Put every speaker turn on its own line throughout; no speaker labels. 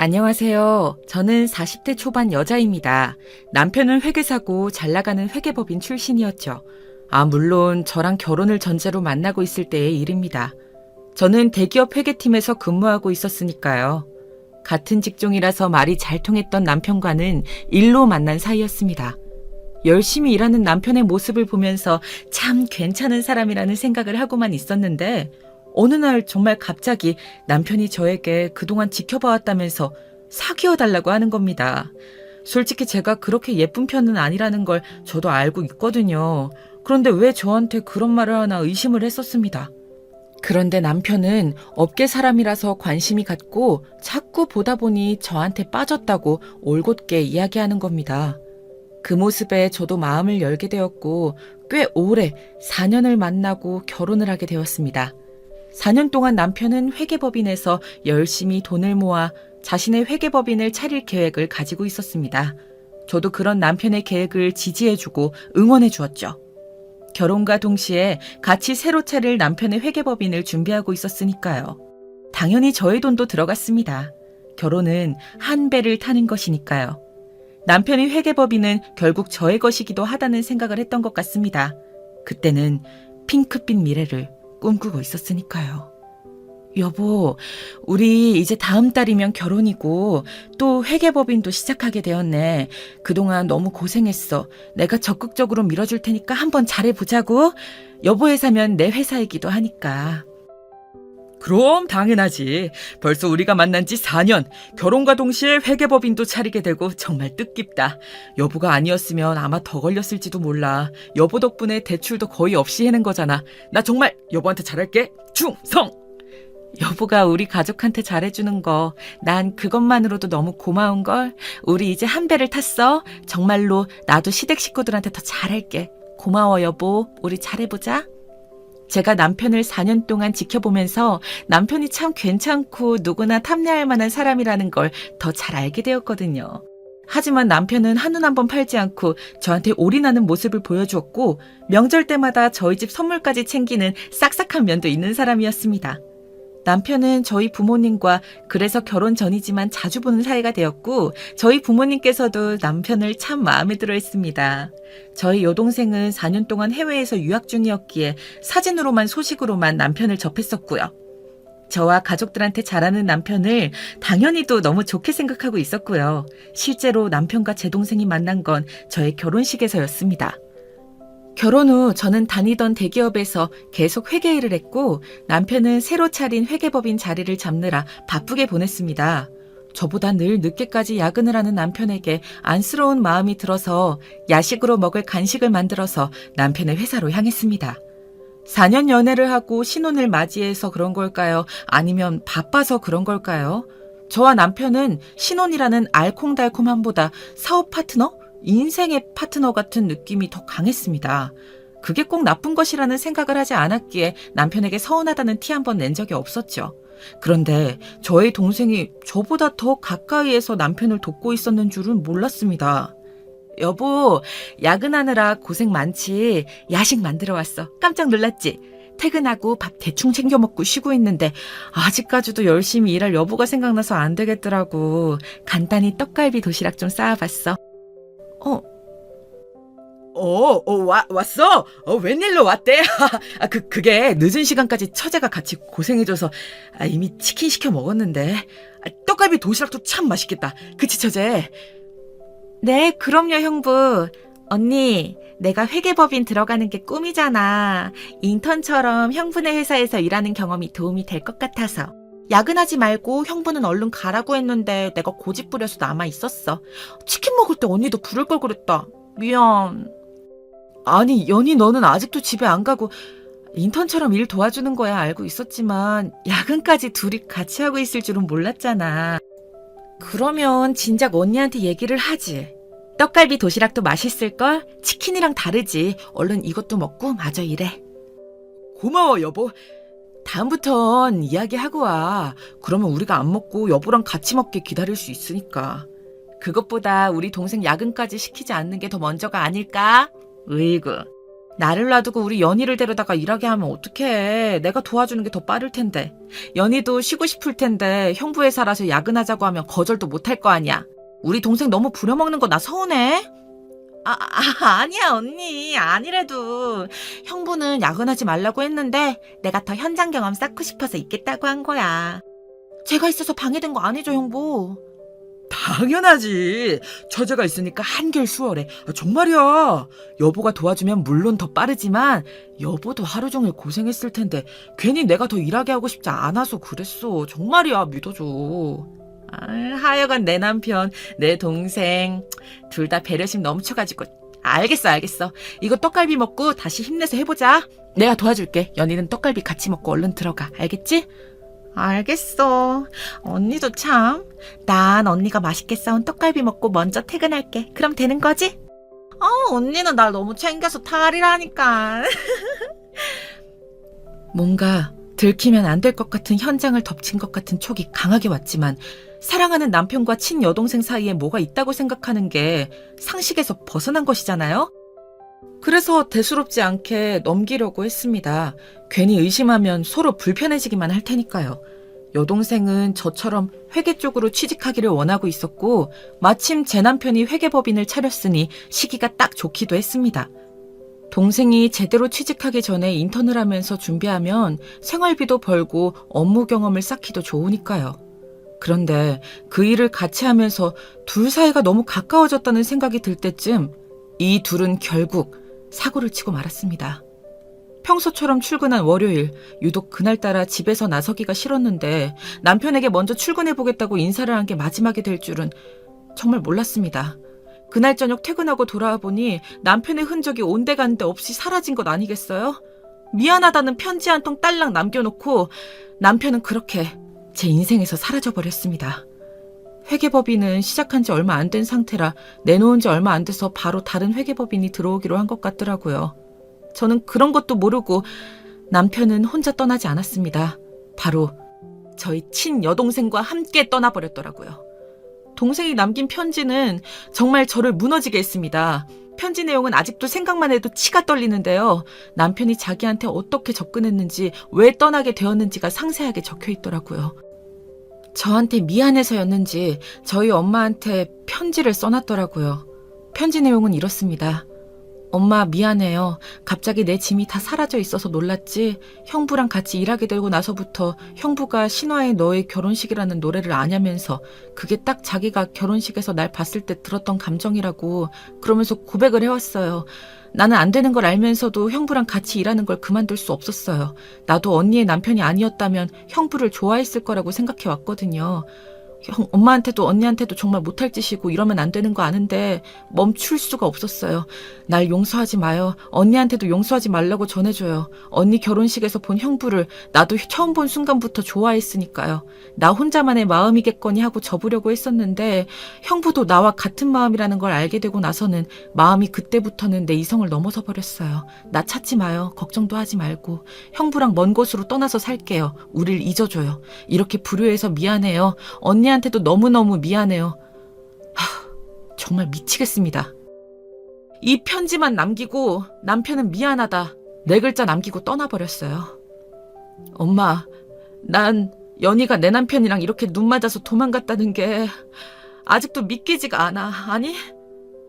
안녕하세요. 저는 40대 초반 여자입니다. 남편은 회계사고 잘 나가는 회계법인 출신이었죠. 물론 저랑 결혼을 전제로 만나고 있을 때의 일입니다. 저는 대기업 회계팀에서 근무하고 있었으니까요. 같은 직종이라서 말이 잘 통했던 남편과는 일로 만난 사이였습니다. 열심히 일하는 남편의 모습을 보면서 참 괜찮은 사람이라는 생각을 하고만 있었는데 어느 날 정말 갑자기 남편이 저에게 그동안 지켜봐왔다면서 사귀어달라고 하는 겁니다. 솔직히 제가 그렇게 예쁜 편은 아니라는 걸 저도 알고 있거든요. 그런데 왜 저한테 그런 말을 하나 의심을 했었습니다. 그런데 남편은 업계 사람이라서 관심이 갔고 자꾸 보다 보니 저한테 빠졌다고 올곧게 이야기하는 겁니다. 그 모습에 저도 마음을 열게 되었고 꽤 오래 4년을 만나고 결혼을 하게 되었습니다. 4년 동안 남편은 회계법인에서 열심히 돈을 모아 자신의 회계법인을 차릴 계획을 가지고 있었습니다. 저도 그런 남편의 계획을 지지해주고 응원해주었죠. 결혼과 동시에 같이 새로 차릴 남편의 회계법인을 준비하고 있었으니까요. 당연히 저의 돈도 들어갔습니다. 결혼은 한 배를 타는 것이니까요. 남편의 회계법인은 결국 저의 것이기도 하다는 생각을 했던 것 같습니다. 그때는 핑크빛 미래를 꿈꾸고 있었으니까요. 여보, 우리 이제 다음 달이면 결혼이고 또 회계법인도 시작하게 되었네. 그동안 너무 고생했어. 내가 적극적으로 밀어줄 테니까 한번 잘해보자고. 여보 회사면 내 회사이기도 하니까. 그럼 당연하지. 벌써 우리가 만난 지 4년, 결혼과 동시에 회계법인도 차리게 되고 정말 뜻깊다. 여보가 아니었으면 아마 더 걸렸을지도 몰라. 여보 덕분에 대출도 거의 없이 해낸 거잖아. 나 정말 여보한테 잘할게. 충성! 여보가 우리 가족한테 잘해주는 거, 난 그것만으로도 너무 고마운걸. 우리 이제 한 배를 탔어. 정말로 나도 시댁 식구들한테 더 잘할게. 고마워 여보. 우리 잘해보자. 제가 남편을 4년 동안 지켜보면서 남편이 참 괜찮고 누구나 탐내할 만한 사람이라는 걸 더 잘 알게 되었거든요. 하지만 남편은 한눈 한번 팔지 않고 저한테 올인하는 모습을 보여주었고 명절 때마다 저희 집 선물까지 챙기는 싹싹한 면도 있는 사람이었습니다. 남편은 저희 부모님과 그래서 결혼 전이지만 자주 보는 사이가 되었고 저희 부모님께서도 남편을 참 마음에 들어 했습니다. 저희 여동생은 4년 동안 해외에서 유학 중이었기에 사진으로만 소식으로만 남편을 접했었고요. 저와 가족들한테 잘하는 남편을 당연히도 너무 좋게 생각하고 있었고요. 실제로 남편과 제 동생이 만난 건 저의 결혼식에서였습니다. 결혼 후 저는 다니던 대기업에서 계속 회계 일을 했고 남편은 새로 차린 회계법인 자리를 잡느라 바쁘게 보냈습니다. 저보다 늘 늦게까지 야근을 하는 남편에게 안쓰러운 마음이 들어서 야식으로 먹을 간식을 만들어서 남편의 회사로 향했습니다. 4년 연애를 하고 신혼을 맞이해서 그런 걸까요? 아니면 바빠서 그런 걸까요? 저와 남편은 신혼이라는 알콩달콩함보다 사업 파트너? 인생의 파트너 같은 느낌이 더 강했습니다. 그게 꼭 나쁜 것이라는 생각을 하지 않았기에 남편에게 서운하다는 티 한 번 낸 적이 없었죠. 그런데 저의 동생이 저보다 더 가까이에서 남편을 돕고 있었는 줄은 몰랐습니다. 여보, 야근하느라 고생 많지? 야식 만들어 왔어. 깜짝 놀랐지? 퇴근하고 밥 대충 챙겨 먹고 쉬고 있는데 아직까지도 열심히 일할 여보가 생각나서 안 되겠더라고. 간단히 떡갈비 도시락 좀 쌓아봤어. 왔어? 웬일로 왔대? 그게 늦은 시간까지 처제가 같이 고생해줘서 이미 치킨 시켜 먹었는데. 떡갈비 도시락도 참 맛있겠다. 그치, 처제? 네, 그럼요, 형부. 언니, 내가 회계법인 들어가는 게 꿈이잖아. 인턴처럼 형부네 회사에서 일하는 경험이 도움이 될 것 같아서. 야근하지 말고 형부는 얼른 가라고 했는데 내가 고집 부려서 남아 있었어. 치킨 먹을 때 언니도 부를 걸 그랬다. 미안. 아니, 연희 너는 아직도 집에 안 가고 인턴처럼 일 도와주는 거야 알고 있었지만 야근까지 둘이 같이 하고 있을 줄은 몰랐잖아. 그러면 진작 언니한테 얘기를 하지. 떡갈비 도시락도 맛있을걸? 치킨이랑 다르지. 얼른 이것도 먹고 마저 일해. 고마워 여보. 다음부턴 이야기하고 와. 그러면 우리가 안 먹고 여보랑 같이 먹게 기다릴 수 있으니까. 그것보다 우리 동생 야근까지 시키지 않는 게 더 먼저가 아닐까? 으이구. 나를 놔두고 우리 연희를 데려다가 일하게 하면 어떡해. 내가 도와주는 게 더 빠를 텐데. 연희도 쉬고 싶을 텐데 형부 회사라서 야근하자고 하면 거절도 못할 거 아니야. 우리 동생 너무 부려먹는 거 나 서운해. 아니야 언니. 아니래도 형부는 야근하지 말라고 했는데 내가 더 현장 경험 쌓고 싶어서 있겠다고 한 거야. 제가 있어서 방해된 거 아니죠 형부? 당연하지. 처제가 있으니까 한결 수월해. 정말이야. 여보가 도와주면 물론 더 빠르지만 여보도 하루 종일 고생했을 텐데 괜히 내가 더 일하게 하고 싶지 않아서 그랬어. 정말이야. 믿어줘. 하여간 내 남편, 내 동생 둘 다 배려심 넘쳐가지고 알겠어. 이거 떡갈비 먹고 다시 힘내서 해보자. 내가 도와줄게. 연희는 떡갈비 같이 먹고 얼른 들어가. 알겠지? 알겠어. 언니도 참. 난 언니가 맛있게 싸운 떡갈비 먹고 먼저 퇴근할게. 그럼 되는 거지? 언니는 날 너무 챙겨서 탈이라니까. 뭔가 들키면 안 될 것 같은 현장을 덮친 것 같은 촉이 강하게 왔지만 사랑하는 남편과 친여동생 사이에 뭐가 있다고 생각하는 게 상식에서 벗어난 것이잖아요? 그래서 대수롭지 않게 넘기려고 했습니다. 괜히 의심하면 서로 불편해지기만 할 테니까요. 여동생은 저처럼 회계 쪽으로 취직하기를 원하고 있었고 마침 제 남편이 회계법인을 차렸으니 시기가 딱 좋기도 했습니다. 동생이 제대로 취직하기 전에 인턴을 하면서 준비하면 생활비도 벌고 업무 경험을 쌓기도 좋으니까요. 그런데 그 일을 같이 하면서 둘 사이가 너무 가까워졌다는 생각이 들 때쯤 이 둘은 결국 사고를 치고 말았습니다. 평소처럼 출근한 월요일, 유독 그날따라 집에서 나서기가 싫었는데 남편에게 먼저 출근해보겠다고 인사를 한 게 마지막이 될 줄은 정말 몰랐습니다. 그날 저녁 퇴근하고 돌아와 보니 남편의 흔적이 온데간데 없이 사라진 것 아니겠어요? 미안하다는 편지 한 통 딸랑 남겨놓고 남편은 그렇게 제 인생에서 사라져버렸습니다. 회계법인은 시작한 지 얼마 안 된 상태라 내놓은 지 얼마 안 돼서 바로 다른 회계법인이 들어오기로 한 것 같더라고요. 저는 그런 것도 모르고 남편은 혼자 떠나지 않았습니다. 바로 저희 친여동생과 함께 떠나버렸더라고요. 동생이 남긴 편지는 정말 저를 무너지게 했습니다. 편지 내용은 아직도 생각만 해도 치가 떨리는데요. 남편이 자기한테 어떻게 접근했는지, 왜 떠나게 되었는지가 상세하게 적혀 있더라고요. 저한테 미안해서였는지 저희 엄마한테 편지를 써놨더라고요. 편지 내용은 이렇습니다. 엄마 미안해요. 갑자기 내 짐이 다 사라져 있어서 놀랐지. 형부랑 같이 일하게 되고 나서부터 형부가 신화의 너의 결혼식이라는 노래를 아냐면서 그게 딱 자기가 결혼식에서 날 봤을 때 들었던 감정이라고 그러면서 고백을 해왔어요. 나는 안 되는 걸 알면서도 형부랑 같이 일하는 걸 그만둘 수 없었어요. 나도 언니의 남편이 아니었다면 형부를 좋아했을 거라고 생각해 왔거든요. 엄마한테도 언니한테도 정말 못할 짓이고 이러면 안 되는 거 아는데 멈출 수가 없었어요. 날 용서하지 마요. 언니한테도 용서하지 말라고 전해줘요. 언니 결혼식에서 본 형부를 나도 처음 본 순간부터 좋아했으니까요. 나 혼자만의 마음이겠거니 하고 접으려고 했었는데 형부도 나와 같은 마음이라는 걸 알게 되고 나서는 마음이 그때부터는 내 이성을 넘어서 버렸어요. 나 찾지 마요. 걱정도 하지 말고. 형부랑 먼 곳으로 떠나서 살게요. 우릴 잊어줘요. 이렇게 불효해서 미안해요. 언니한테도 너무너무 미안해요. 정말 미치겠습니다. 이 편지만 남기고 남편은 미안하다 4글자 남기고 떠나버렸어요. 엄마, 난 연희가 내 남편이랑 이렇게 눈 맞아서 도망갔다는 게 아직도 믿기지가 않아. 아니,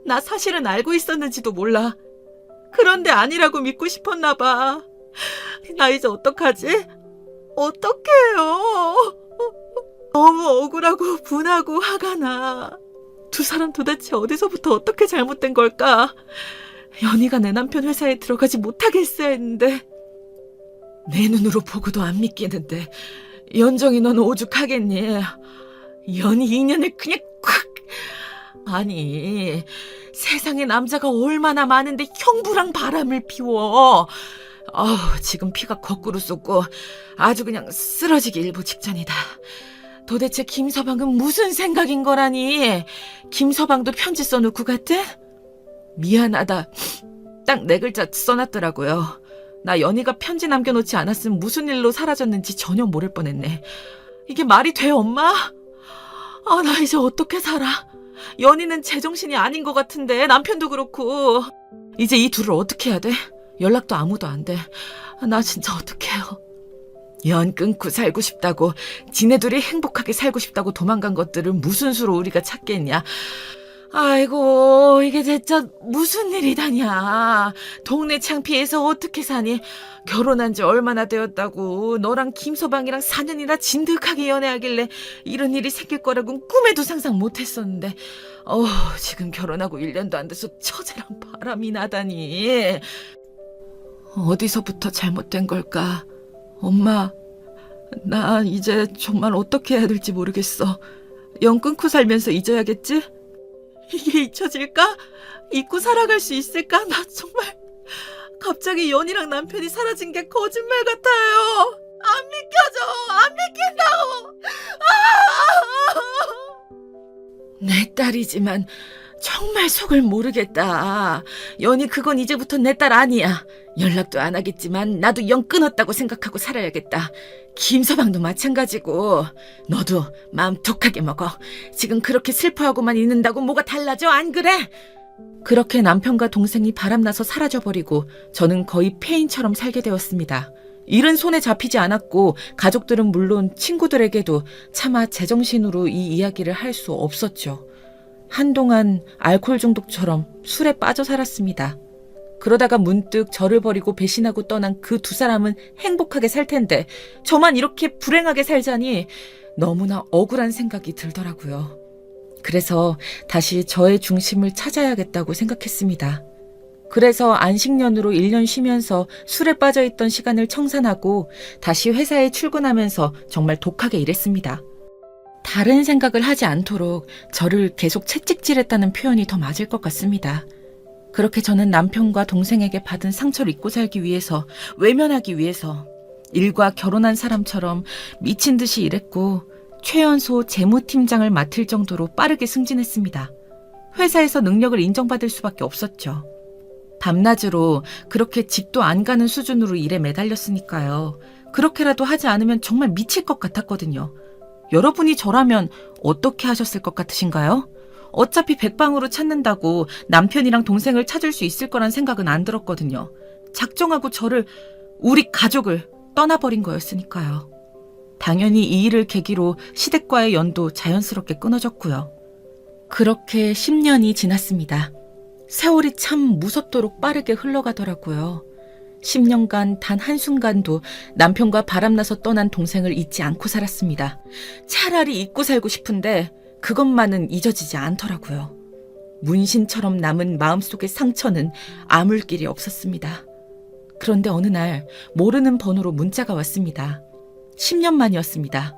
나 사실은 알고 있었는지도 몰라. 그런데 아니라고 믿고 싶었나 봐. 나 이제 어떡하지? 어떡해요? 너무 억울하고 분하고 화가 나. 두 사람 도대체 어디서부터 어떻게 잘못된 걸까? 연희가 내 남편 회사에 들어가지 못하게 했어야 했는데 내 눈으로 보고도 안 믿기는데 연정이 넌 오죽하겠니? 연희 인연을 그냥 콱. 아니, 세상에 남자가 얼마나 많은데 형부랑 바람을 피워. 지금 피가 거꾸로 쏟고 아주 그냥 쓰러지기 일보 직전이다. 도대체 김서방은 무슨 생각인 거라니? 김서방도 편지 써놓고 갔대? 미안하다. 딱 4글자 써놨더라고요. 나 연희가 편지 남겨놓지 않았으면 무슨 일로 사라졌는지 전혀 모를 뻔했네. 이게 말이 돼, 엄마? 나 이제 어떻게 살아? 연희는 제정신이 아닌 것 같은데 남편도 그렇고. 이제 이 둘을 어떻게 해야 돼? 연락도 아무도 안 돼. 나 진짜 어떡해요. 연 끊고 살고 싶다고, 지네들이 행복하게 살고 싶다고 도망간 것들을 무슨 수로 우리가 찾겠냐. 아이고, 이게 진짜 무슨 일이다냐. 동네 창피해서 어떻게 사니? 결혼한 지 얼마나 되었다고. 너랑 김서방이랑 4년이나 진득하게 연애하길래 이런 일이 생길 거라고는 꿈에도 상상 못했었는데 지금 결혼하고 1년도 안 돼서 처제랑 바람이 나다니. 어디서부터 잘못된 걸까? 엄마, 나 이제 정말 어떻게 해야 될지 모르겠어. 연 끊고 살면서 잊어야겠지? 이게 잊혀질까? 잊고 살아갈 수 있을까? 나 정말 갑자기 연이랑 남편이 사라진 게 거짓말 같아요. 안 믿겨져. 안 믿긴다고. 내 딸이지만 정말 속을 모르겠다. 연이 그건 이제부터 내 딸 아니야. 연락도 안 하겠지만 나도 연 끊었다고 생각하고 살아야겠다. 김서방도 마찬가지고. 너도 마음 독하게 먹어. 지금 그렇게 슬퍼하고만 있는다고 뭐가 달라져? 안 그래? 그렇게 남편과 동생이 바람나서 사라져버리고 저는 거의 폐인처럼 살게 되었습니다. 일은 손에 잡히지 않았고 가족들은 물론 친구들에게도 차마 제정신으로 이 이야기를 할 수 없었죠. 한동안 알코올 중독처럼 술에 빠져 살았습니다. 그러다가 문득 저를 버리고 배신하고 떠난 그 두 사람은 행복하게 살 텐데 저만 이렇게 불행하게 살자니 너무나 억울한 생각이 들더라고요. 그래서 다시 저의 중심을 찾아야겠다고 생각했습니다. 그래서 안식년으로 1년 쉬면서 술에 빠져있던 시간을 청산하고 다시 회사에 출근하면서 정말 독하게 일했습니다. 다른 생각을 하지 않도록 저를 계속 채찍질했다는 표현이 더 맞을 것 같습니다. 그렇게 저는 남편과 동생에게 받은 상처를 잊고 살기 위해서, 외면하기 위해서 일과 결혼한 사람처럼 미친 듯이 일했고 최연소 재무팀장을 맡을 정도로 빠르게 승진했습니다. 회사에서 능력을 인정받을 수밖에 없었죠. 밤낮으로 그렇게 집도 안 가는 수준으로 일에 매달렸으니까요. 그렇게라도 하지 않으면 정말 미칠 것 같았거든요. 여러분이 저라면 어떻게 하셨을 것 같으신가요? 어차피 백방으로 찾는다고 남편이랑 동생을 찾을 수 있을 거란 생각은 안 들었거든요. 작정하고 저를, 우리 가족을 떠나버린 거였으니까요. 당연히 이 일을 계기로 시댁과의 연도 자연스럽게 끊어졌고요. 그렇게 10년이 지났습니다. 세월이 참 무섭도록 빠르게 흘러가더라고요. 10년간 단 한순간도 남편과 바람나서 떠난 동생을 잊지 않고 살았습니다. 차라리 잊고 살고 싶은데 그것만은 잊어지지 않더라고요. 문신처럼 남은 마음속의 상처는 아물 길이 없었습니다. 그런데 어느 날 모르는 번호로 문자가 왔습니다. 10년 만이었습니다.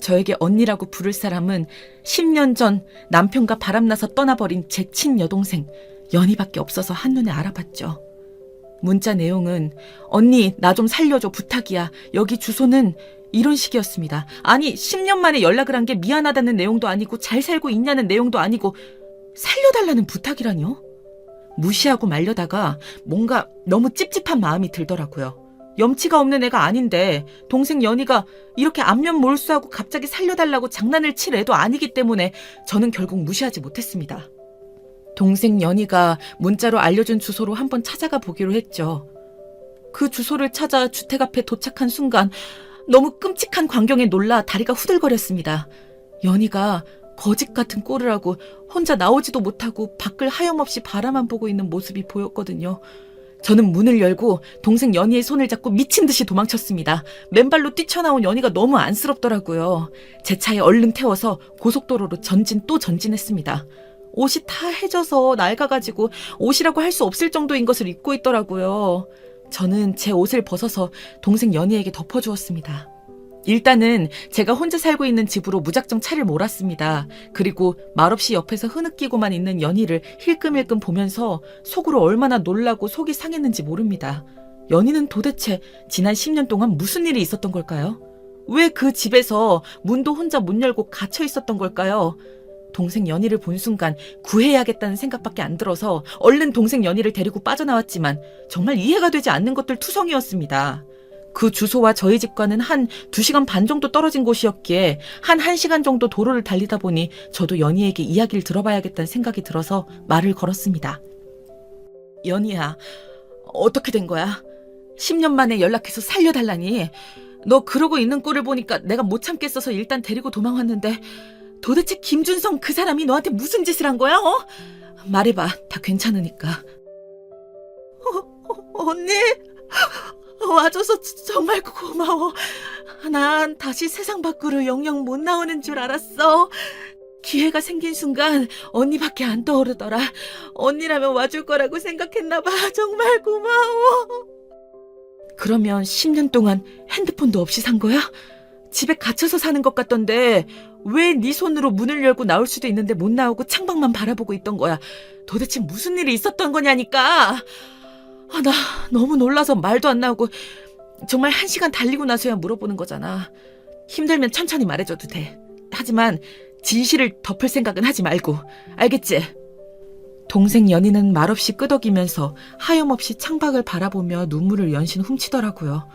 저에게 언니라고 부를 사람은 10년 전 남편과 바람나서 떠나버린 제 친여동생 연희밖에 없어서 한눈에 알아봤죠. 문자 내용은 언니 나 좀 살려줘 부탁이야. 여기 주소는 이런 식이었습니다. 아니 10년 만에 연락을 한 게 미안하다는 내용도 아니고 잘 살고 있냐는 내용도 아니고 살려달라는 부탁이라뇨? 무시하고 말려다가 뭔가 너무 찝찝한 마음이 들더라고요. 염치가 없는 애가 아닌데 동생 연희가 이렇게 안면 몰수하고 갑자기 살려달라고 장난을 칠 애도 아니기 때문에 저는 결국 무시하지 못했습니다. 동생 연희가 문자로 알려준 주소로 한번 찾아가 보기로 했죠. 그 주소를 찾아 주택 앞에 도착한 순간 너무 끔찍한 광경에 놀라 다리가 후들거렸습니다. 연희가 거짓 같은 꼴을 하고 혼자 나오지도 못하고 밖을 하염없이 바라만 보고 있는 모습이 보였거든요. 저는 문을 열고 동생 연희의 손을 잡고 미친 듯이 도망쳤습니다. 맨발로 뛰쳐나온 연희가 너무 안쓰럽더라고요. 제 차에 얼른 태워서 고속도로로 전진 또 전진했습니다. 옷이 다 해져서 낡아가지고 옷이라고 할 수 없을 정도인 것을 입고 있더라고요. 저는 제 옷을 벗어서 동생 연희에게 덮어주었습니다. 일단은 제가 혼자 살고 있는 집으로 무작정 차를 몰았습니다. 그리고 말없이 옆에서 흐느끼고만 있는 연희를 힐끔힐끔 보면서 속으로 얼마나 놀라고 속이 상했는지 모릅니다. 연희는 도대체 지난 10년 동안 무슨 일이 있었던 걸까요? 왜 그 집에서 문도 혼자 못 열고 갇혀 있었던 걸까요? 동생 연희를 본 순간 구해야겠다는 생각밖에 안 들어서 얼른 동생 연희를 데리고 빠져나왔지만 정말 이해가 되지 않는 것들 투성이었습니다. 그 주소와 저희 집과는 한 2시간 반 정도 떨어진 곳이었기에 한 1시간 정도 도로를 달리다 보니 저도 연희에게 이야기를 들어봐야겠다는 생각이 들어서 말을 걸었습니다. 연희야, 어떻게 된 거야? 10년 만에 연락해서 살려달라니. 너 그러고 있는 꼴을 보니까 내가 못 참겠어서 일단 데리고 도망왔는데 도대체 김준성 그 사람이 너한테 무슨 짓을 한 거야? 말해봐. 다 괜찮으니까. 언니, 와줘서 정말 고마워. 난 다시 세상 밖으로 영영 못 나오는 줄 알았어. 기회가 생긴 순간 언니밖에 안 떠오르더라. 언니라면 와줄 거라고 생각했나 봐. 정말 고마워. 그러면 10년 동안 핸드폰도 없이 산 거야? 집에 갇혀서 사는 것 같던데 왜 네 손으로 문을 열고 나올 수도 있는데 못 나오고 창밖만 바라보고 있던 거야? 도대체 무슨 일이 있었던 거냐니까. 나 너무 놀라서 말도 안 나오고 정말 1시간 달리고 나서야 물어보는 거잖아. 힘들면 천천히 말해줘도 돼. 하지만 진실을 덮을 생각은 하지 말고. 알겠지? 동생 연희는 말없이 끄덕이면서 하염없이 창밖을 바라보며 눈물을 연신 훔치더라고요.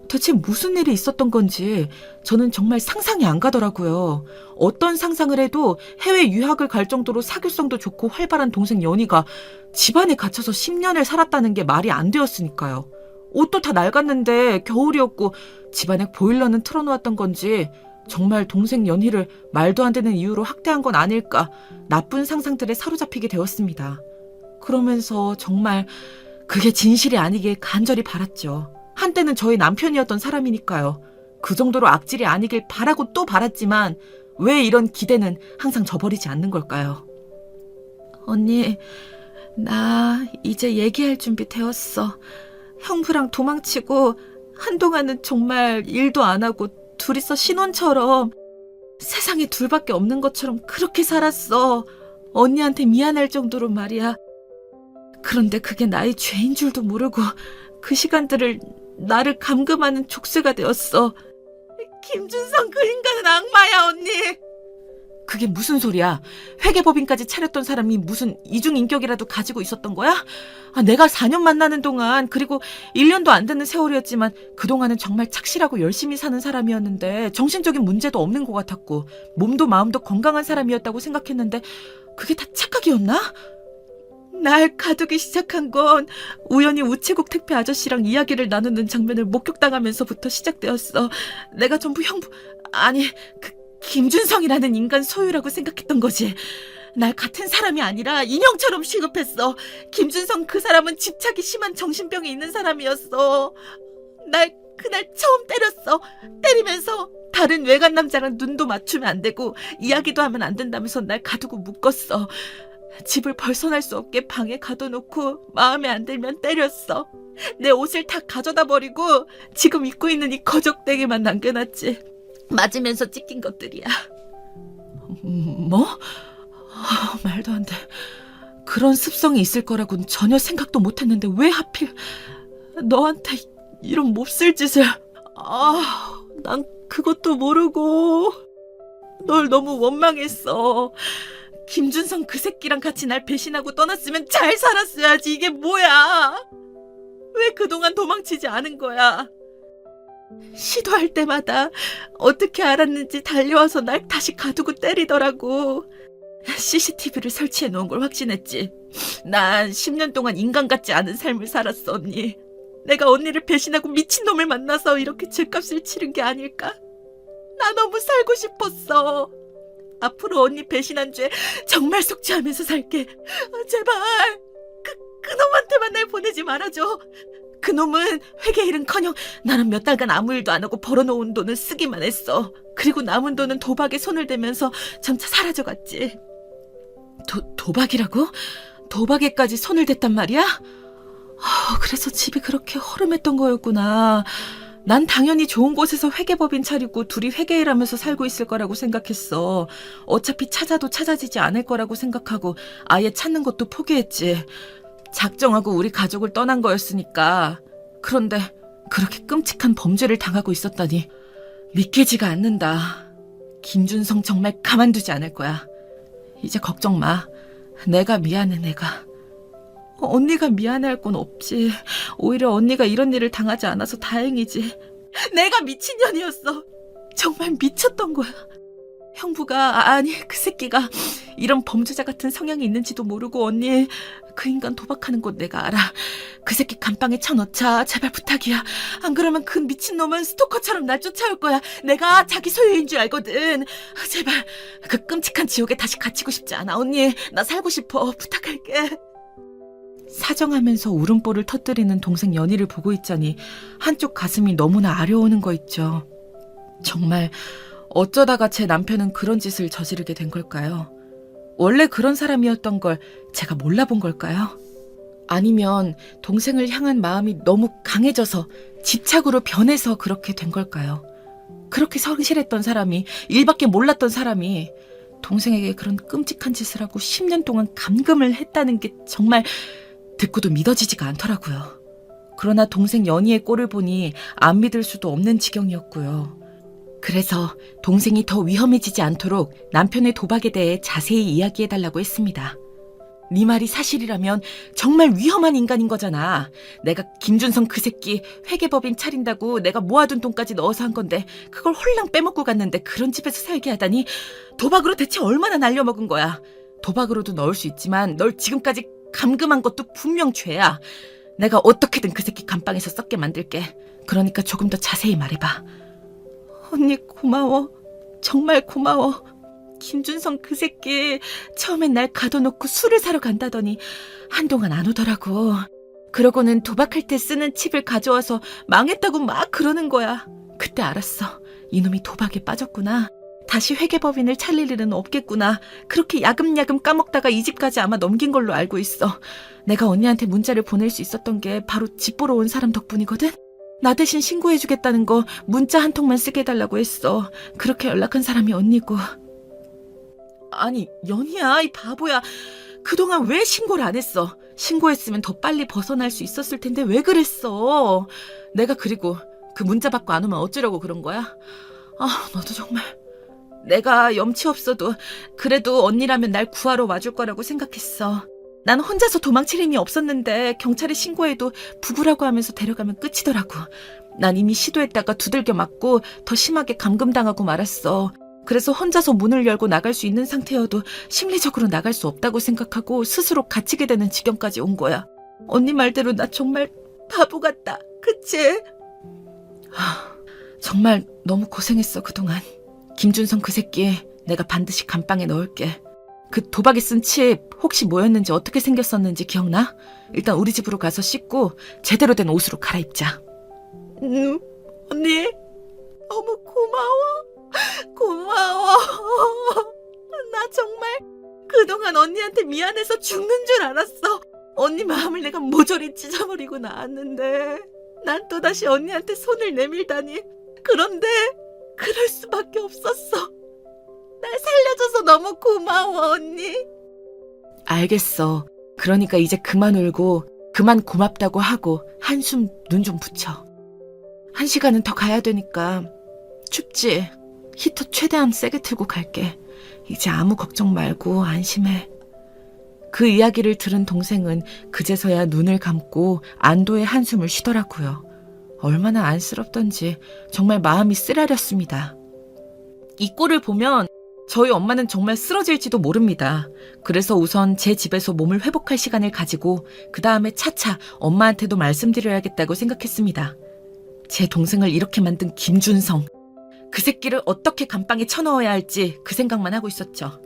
대체 무슨 일이 있었던 건지 저는 정말 상상이 안 가더라고요. 어떤 상상을 해도 해외 유학을 갈 정도로 사교성도 좋고 활발한 동생 연희가 집안에 갇혀서 10년을 살았다는 게 말이 안 되었으니까요. 옷도 다 낡았는데 겨울이었고 집안에 보일러는 틀어놓았던 건지 정말 동생 연희를 말도 안 되는 이유로 학대한 건 아닐까 나쁜 상상들에 사로잡히게 되었습니다. 그러면서 정말 그게 진실이 아니길 간절히 바랐죠. 한때는 저희 남편이었던 사람이니까요. 그 정도로 악질이 아니길 바라고 또 바랐지만 왜 이런 기대는 항상 저버리지 않는 걸까요? 언니, 나 이제 얘기할 준비 되었어. 형부랑 도망치고 한동안은 정말 일도 안 하고 둘이서 신혼처럼 세상에 둘밖에 없는 것처럼 그렇게 살았어. 언니한테 미안할 정도로 말이야. 그런데 그게 나의 죄인 줄도 모르고 그 시간들을 나를 감금하는 족쇄가 되었어. 김준성 그 인간은 악마야, 언니. 그게 무슨 소리야? 회계법인까지 차렸던 사람이 무슨 이중인격이라도 가지고 있었던 거야? 내가 4년 만나는 동안 그리고 1년도 안 되는 세월이었지만 그동안은 정말 착실하고 열심히 사는 사람이었는데 정신적인 문제도 없는 것 같았고 몸도 마음도 건강한 사람이었다고 생각했는데 그게 다 착각이었나? 날 가두기 시작한 건 우연히 우체국 택배 아저씨랑 이야기를 나누는 장면을 목격당하면서부터 시작되었어. 내가 전부 김준성이라는 인간 소유라고 생각했던 거지. 날 같은 사람이 아니라 인형처럼 취급했어. 김준성 그 사람은 집착이 심한 정신병이 있는 사람이었어. 날 그날 처음 때렸어. 때리면서 다른 외간 남자랑 눈도 맞추면 안 되고 이야기도 하면 안 된다면서 날 가두고 묶었어. 집을 벗어날 수 없게 방에 가둬놓고 마음에 안 들면 때렸어. 내 옷을 다 가져다 버리고 지금 입고 있는 이 거적대기만 남겨놨지. 맞으면서 찢긴 것들이야. 뭐? 말도 안 돼. 그런 습성이 있을 거라고는 전혀 생각도 못했는데 왜 하필 너한테 이런 몹쓸 짓을. 난 그것도 모르고 널 너무 원망했어. 김준성 그 새끼랑 같이 날 배신하고 떠났으면 잘 살았어야지. 이게 뭐야? 왜 그동안 도망치지 않은 거야? 시도할 때마다 어떻게 알았는지 달려와서 날 다시 가두고 때리더라고. CCTV를 설치해 놓은 걸 확신했지. 난 10년 동안 인간 같지 않은 삶을 살았어, 언니. 내가 언니를 배신하고 미친놈을 만나서 이렇게 죗값을 치른 게 아닐까? 나 너무 살고 싶었어. 앞으로 언니 배신한 죄 정말 속죄하면서 살게. 제발 그놈한테만 날 보내지 말아줘. 그놈은 회계일은커녕 나는 몇 달간 아무 일도 안 하고 벌어놓은 돈을 쓰기만 했어. 그리고 남은 돈은 도박에 손을 대면서 점차 사라져갔지. 도박이라고? 도박에까지 손을 댔단 말이야? 그래서 집이 그렇게 허름했던 거였구나. 난 당연히 좋은 곳에서 회계법인 차리고 둘이 회계일하면서 살고 있을 거라고 생각했어. 어차피 찾아도 찾아지지 않을 거라고 생각하고 아예 찾는 것도 포기했지. 작정하고 우리 가족을 떠난 거였으니까. 그런데 그렇게 끔찍한 범죄를 당하고 있었다니 믿기지가 않는다. 김준성 정말 가만두지 않을 거야. 이제 걱정 마. 내가 미안해, 내가. 언니가 미안해할 건 없지. 오히려 언니가 이런 일을 당하지 않아서 다행이지. 내가 미친년이었어. 정말 미쳤던 거야. 형부가, 아니 그 새끼가 이런 범죄자 같은 성향이 있는지도 모르고 언니, 그 인간 도박하는 곳 내가 알아. 그 새끼 감방에 쳐넣자. 제발 부탁이야. 안 그러면 그 미친놈은 스토커처럼 날 쫓아올 거야. 내가 자기 소유인 줄 알거든. 제발 그 끔찍한 지옥에 다시 갇히고 싶지 않아. 언니, 나 살고 싶어. 부탁할게. 사정하면서 울음보를 터뜨리는 동생 연희를 보고 있자니 한쪽 가슴이 너무나 아려오는 거 있죠. 정말 어쩌다가 제 남편은 그런 짓을 저지르게 된 걸까요? 원래 그런 사람이었던 걸 제가 몰라본 걸까요? 아니면 동생을 향한 마음이 너무 강해져서 집착으로 변해서 그렇게 된 걸까요? 그렇게 성실했던 사람이, 일밖에 몰랐던 사람이 동생에게 그런 끔찍한 짓을 하고 10년 동안 감금을 했다는 게 정말 듣고도 믿어지지가 않더라고요. 그러나 동생 연희의 꼴을 보니 안 믿을 수도 없는 지경이었고요. 그래서 동생이 더 위험해지지 않도록 남편의 도박에 대해 자세히 이야기해달라고 했습니다. 네 말이 사실이라면 정말 위험한 인간인 거잖아. 내가 김준성 그 새끼 회계법인 차린다고 내가 모아둔 돈까지 넣어서 한 건데 그걸 홀랑 빼먹고 갔는데 그런 집에서 살게 하다니 도박으로 대체 얼마나 날려먹은 거야. 도박으로도 넣을 수 있지만 널 지금까지 감금한 것도 분명 죄야. 내가 어떻게든 그 새끼 감방에서 썩게 만들게. 그러니까 조금 더 자세히 말해봐. 언니 고마워. 정말 고마워. 김준성 그 새끼 처음엔 날 가둬놓고 술을 사러 간다더니 한동안 안 오더라고. 그러고는 도박할 때 쓰는 칩을 가져와서 망했다고 막 그러는 거야. 그때 알았어. 이놈이 도박에 빠졌구나. 다시 회계법인을 차릴 일은 없겠구나. 그렇게 야금야금 까먹다가 이 집까지 아마 넘긴 걸로 알고 있어. 내가 언니한테 문자를 보낼 수 있었던 게 바로 집 보러 온 사람 덕분이거든. 나 대신 신고해주겠다는 거 문자 한 통만 쓰게 해달라고 했어. 그렇게 연락한 사람이 언니고. 아니 연희야, 이 바보야. 그동안 왜 신고를 안 했어? 신고했으면 더 빨리 벗어날 수 있었을 텐데 왜 그랬어? 내가 그리고 그 문자 받고 안 오면 어쩌려고 그런 거야? 아, 너도 정말. 내가 염치 없어도 그래도 언니라면 날 구하러 와줄 거라고 생각했어. 난 혼자서 도망칠 힘이 없었는데 경찰에 신고해도 부부라고 하면서 데려가면 끝이더라고. 난 이미 시도했다가 두들겨 맞고 더 심하게 감금당하고 말았어. 그래서 혼자서 문을 열고 나갈 수 있는 상태여도 심리적으로 나갈 수 없다고 생각하고 스스로 갇히게 되는 지경까지 온 거야. 언니 말대로 나 정말 바보 같다. 그치? 정말 너무 고생했어 그동안. 김준성 그 새끼 내가 반드시 감방에 넣을게. 그 도박에 쓴 칩 혹시 뭐였는지 어떻게 생겼었는지 기억나? 일단 우리 집으로 가서 씻고 제대로 된 옷으로 갈아입자. 언니 너무 고마워. 나 정말 그동안 언니한테 미안해서 죽는 줄 알았어. 언니 마음을 내가 모조리 찢어버리고 나왔는데 난 또다시 언니한테 손을 내밀다니. 그런데 그럴 수밖에 없었어. 날 살려줘서 너무 고마워, 언니. 알겠어. 그러니까 이제 그만 울고 그만 고맙다고 하고 한숨 눈 좀 붙여. 1시간은 더 가야 되니까. 춥지? 히터 최대한 세게 틀고 갈게. 이제 아무 걱정 말고 안심해. 그 이야기를 들은 동생은 그제서야 눈을 감고 안도의 한숨을 쉬더라고요. 얼마나 안쓰럽던지 정말 마음이 쓰라렸습니다. 이 꼴을 보면 저희 엄마는 정말 쓰러질지도 모릅니다. 그래서 우선 제 집에서 몸을 회복할 시간을 가지고 그 다음에 차차 엄마한테도 말씀드려야겠다고 생각했습니다. 제 동생을 이렇게 만든 김준성, 그 새끼를 어떻게 감방에 쳐넣어야 할지 그 생각만 하고 있었죠.